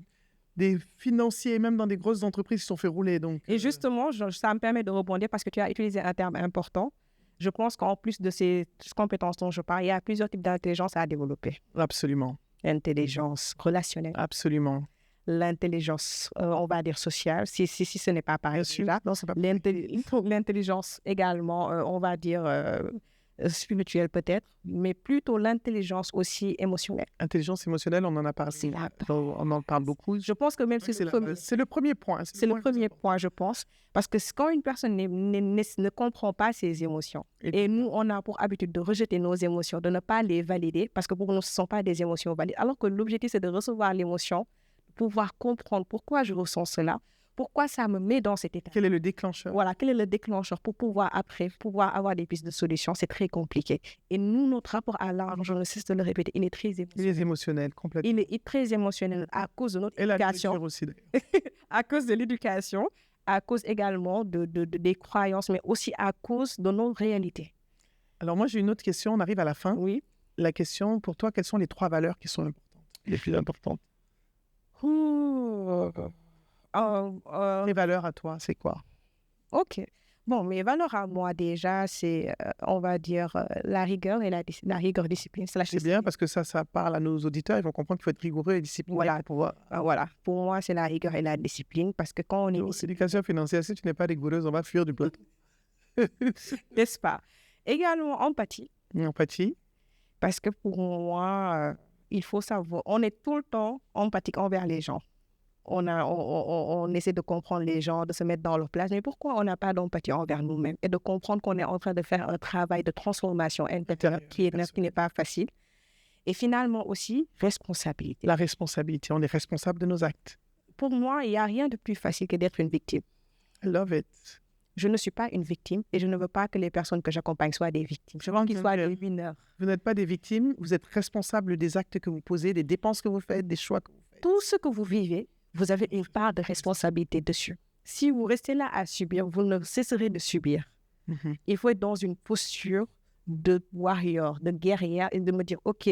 des financiers, même dans des grosses entreprises, qui se sont fait rouler. Donc, Et justement, ça me permet de rebondir parce que tu as utilisé un terme important. Je pense qu'en plus de ces compétences dont je parle, il y a plusieurs types d'intelligence à développer. Absolument. L'intelligence relationnelle. Absolument. L'intelligence, on va dire sociale, si ce n'est pas pareil. Non, c'est pas l'intelligence également, on va dire spirituelle peut-être, mais plutôt l'intelligence aussi émotionnelle. Intelligence émotionnelle, on en a parlé. On en parle beaucoup. Je pense que même c'est le premier point. C'est le premier point, je pense. Parce que quand une personne ne comprend pas ses émotions, et nous, on a pour habitude de rejeter nos émotions, de ne pas les valider, parce que pour nous, ce ne sont pas des émotions valides, alors que l'objectif, c'est de recevoir l'émotion, pouvoir comprendre pourquoi je ressens cela, pourquoi ça me met dans cet état. Quel est le déclencheur? Voilà, quel est le déclencheur pour pouvoir avoir des pistes de solutions. C'est très compliqué. Et nous, notre rapport à l'argent, je ne cesse de le répéter, il est très émotionnel. Il est émotionnel, complètement. Il est très émotionnel à cause de notre éducation. Et la aussi, à cause de l'éducation, à cause également des croyances, mais aussi à cause de nos réalités. Alors moi, j'ai une autre question. On arrive à la fin. Oui. La question, pour toi, quelles sont les 3 valeurs qui sont importantes, les plus importantes? Les valeurs à toi, c'est quoi? Ok. Bon, mes valeurs à moi déjà, c'est, on va dire, la rigueur et la rigueur discipline. C'est bien parce que ça parle à nos auditeurs. Ils vont comprendre qu'il faut être rigoureux et discipliné. Voilà. Voilà. Pour moi, c'est la rigueur et la discipline parce que quand on est... L'éducation financière, si tu n'es pas rigoureuse, on va fuir du plateau. N'est-ce pas? Également, empathie. Empathie. Parce que pour moi, il faut savoir, on est tout le temps empathique envers les gens. On essaie de comprendre les gens, de se mettre dans leur place. Mais pourquoi on n'a pas d'empathie envers nous-mêmes et de comprendre qu'on est en train de faire un travail de transformation intérieure qui n'est pas facile. Et finalement aussi, responsabilité. La responsabilité, on est responsable de nos actes. Pour moi, il n'y a rien de plus facile que d'être une victime. I love it. Je ne suis pas une victime et je ne veux pas que les personnes que j'accompagne soient des victimes. Je veux qu'ils soient des winners. Vous n'êtes pas des victimes, vous êtes responsable des actes que vous posez, des dépenses que vous faites, des choix que vous faites. Tout ce que vous vivez, vous avez une part de responsabilité dessus. Si vous restez là à subir, vous ne cesserez de subir. Mm-hmm. Il faut être dans une posture de warrior, de guerrière et de me dire, OK,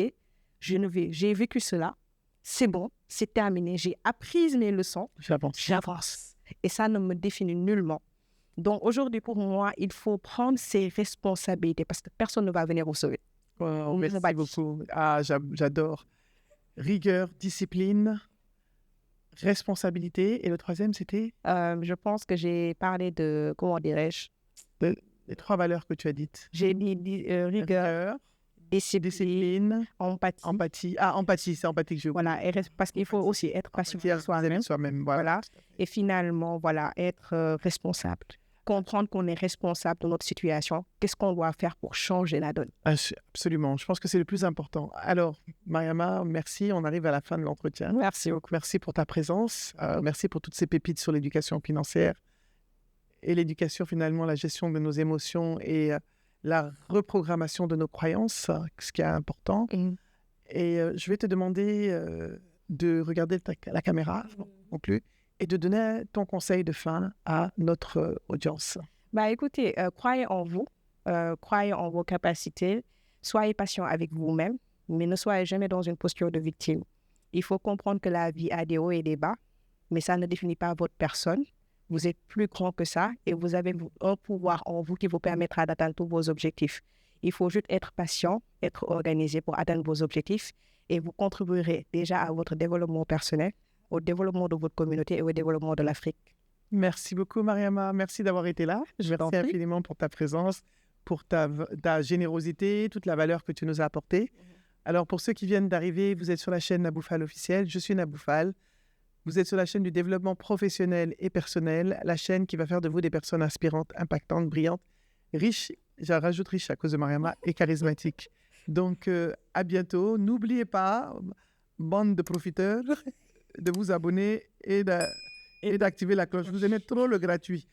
j'ai vécu cela, c'est bon, c'est terminé, j'ai appris mes leçons, j'avance. Et ça ne me définit nullement. Donc aujourd'hui, pour moi, il faut prendre ses responsabilités parce que personne ne va venir vous sauver. Wow, merci beaucoup. Ah, j'adore. Rigueur, discipline, responsabilité. Et le troisième, c'était je pense que j'ai parlé de, comment dirais-je, les 3 valeurs que tu as dites. J'ai dit rigueur, discipline, empathie. Ah, empathie, c'est empathie que je... Voilà, parce qu'il faut aussi être patient sur soi-même. Voilà. Et finalement, voilà, être responsable. Comprendre qu'on est responsable de notre situation. Qu'est-ce qu'on doit faire pour changer la donne? Absolument. Je pense que c'est le plus important. Alors, Mariama, merci. On arrive à la fin de l'entretien. Merci beaucoup. Merci pour ta présence. Merci pour toutes ces pépites sur l'éducation financière et l'éducation, finalement, la gestion de nos émotions et la reprogrammation de nos croyances, ce qui est important. Et je vais te demander de regarder la caméra non plus. Et de donner ton conseil de fin à notre audience. Écoutez, croyez en vous, croyez en vos capacités, Soyez patient avec vous-même, mais ne soyez jamais dans une posture de victime. Il faut comprendre que la vie a des hauts et des bas, mais ça ne définit pas votre personne. Vous êtes plus grand que ça et vous avez un pouvoir en vous qui vous permettra d'atteindre tous vos objectifs. Il faut juste être patient, être organisé pour atteindre vos objectifs et vous contribuerez déjà à votre développement personnel, au développement de votre communauté et au développement de l'Afrique. Merci beaucoup, Mariama. Merci d'avoir été là. Merci infiniment pour ta présence, pour ta générosité, toute la valeur que tu nous as apportée. Alors, pour ceux qui viennent d'arriver, vous êtes sur la chaîne Naboufal officielle. Je suis Naboufal. Vous êtes sur la chaîne du développement professionnel et personnel, la chaîne qui va faire de vous des personnes inspirantes, impactantes, brillantes, riches, j'en rajoute riches à cause de Mariama, et charismatiques. Donc, à bientôt. N'oubliez pas, bande de profiteurs, de vous abonner et d'activer la cloche. Vous aimez trop le gratuit.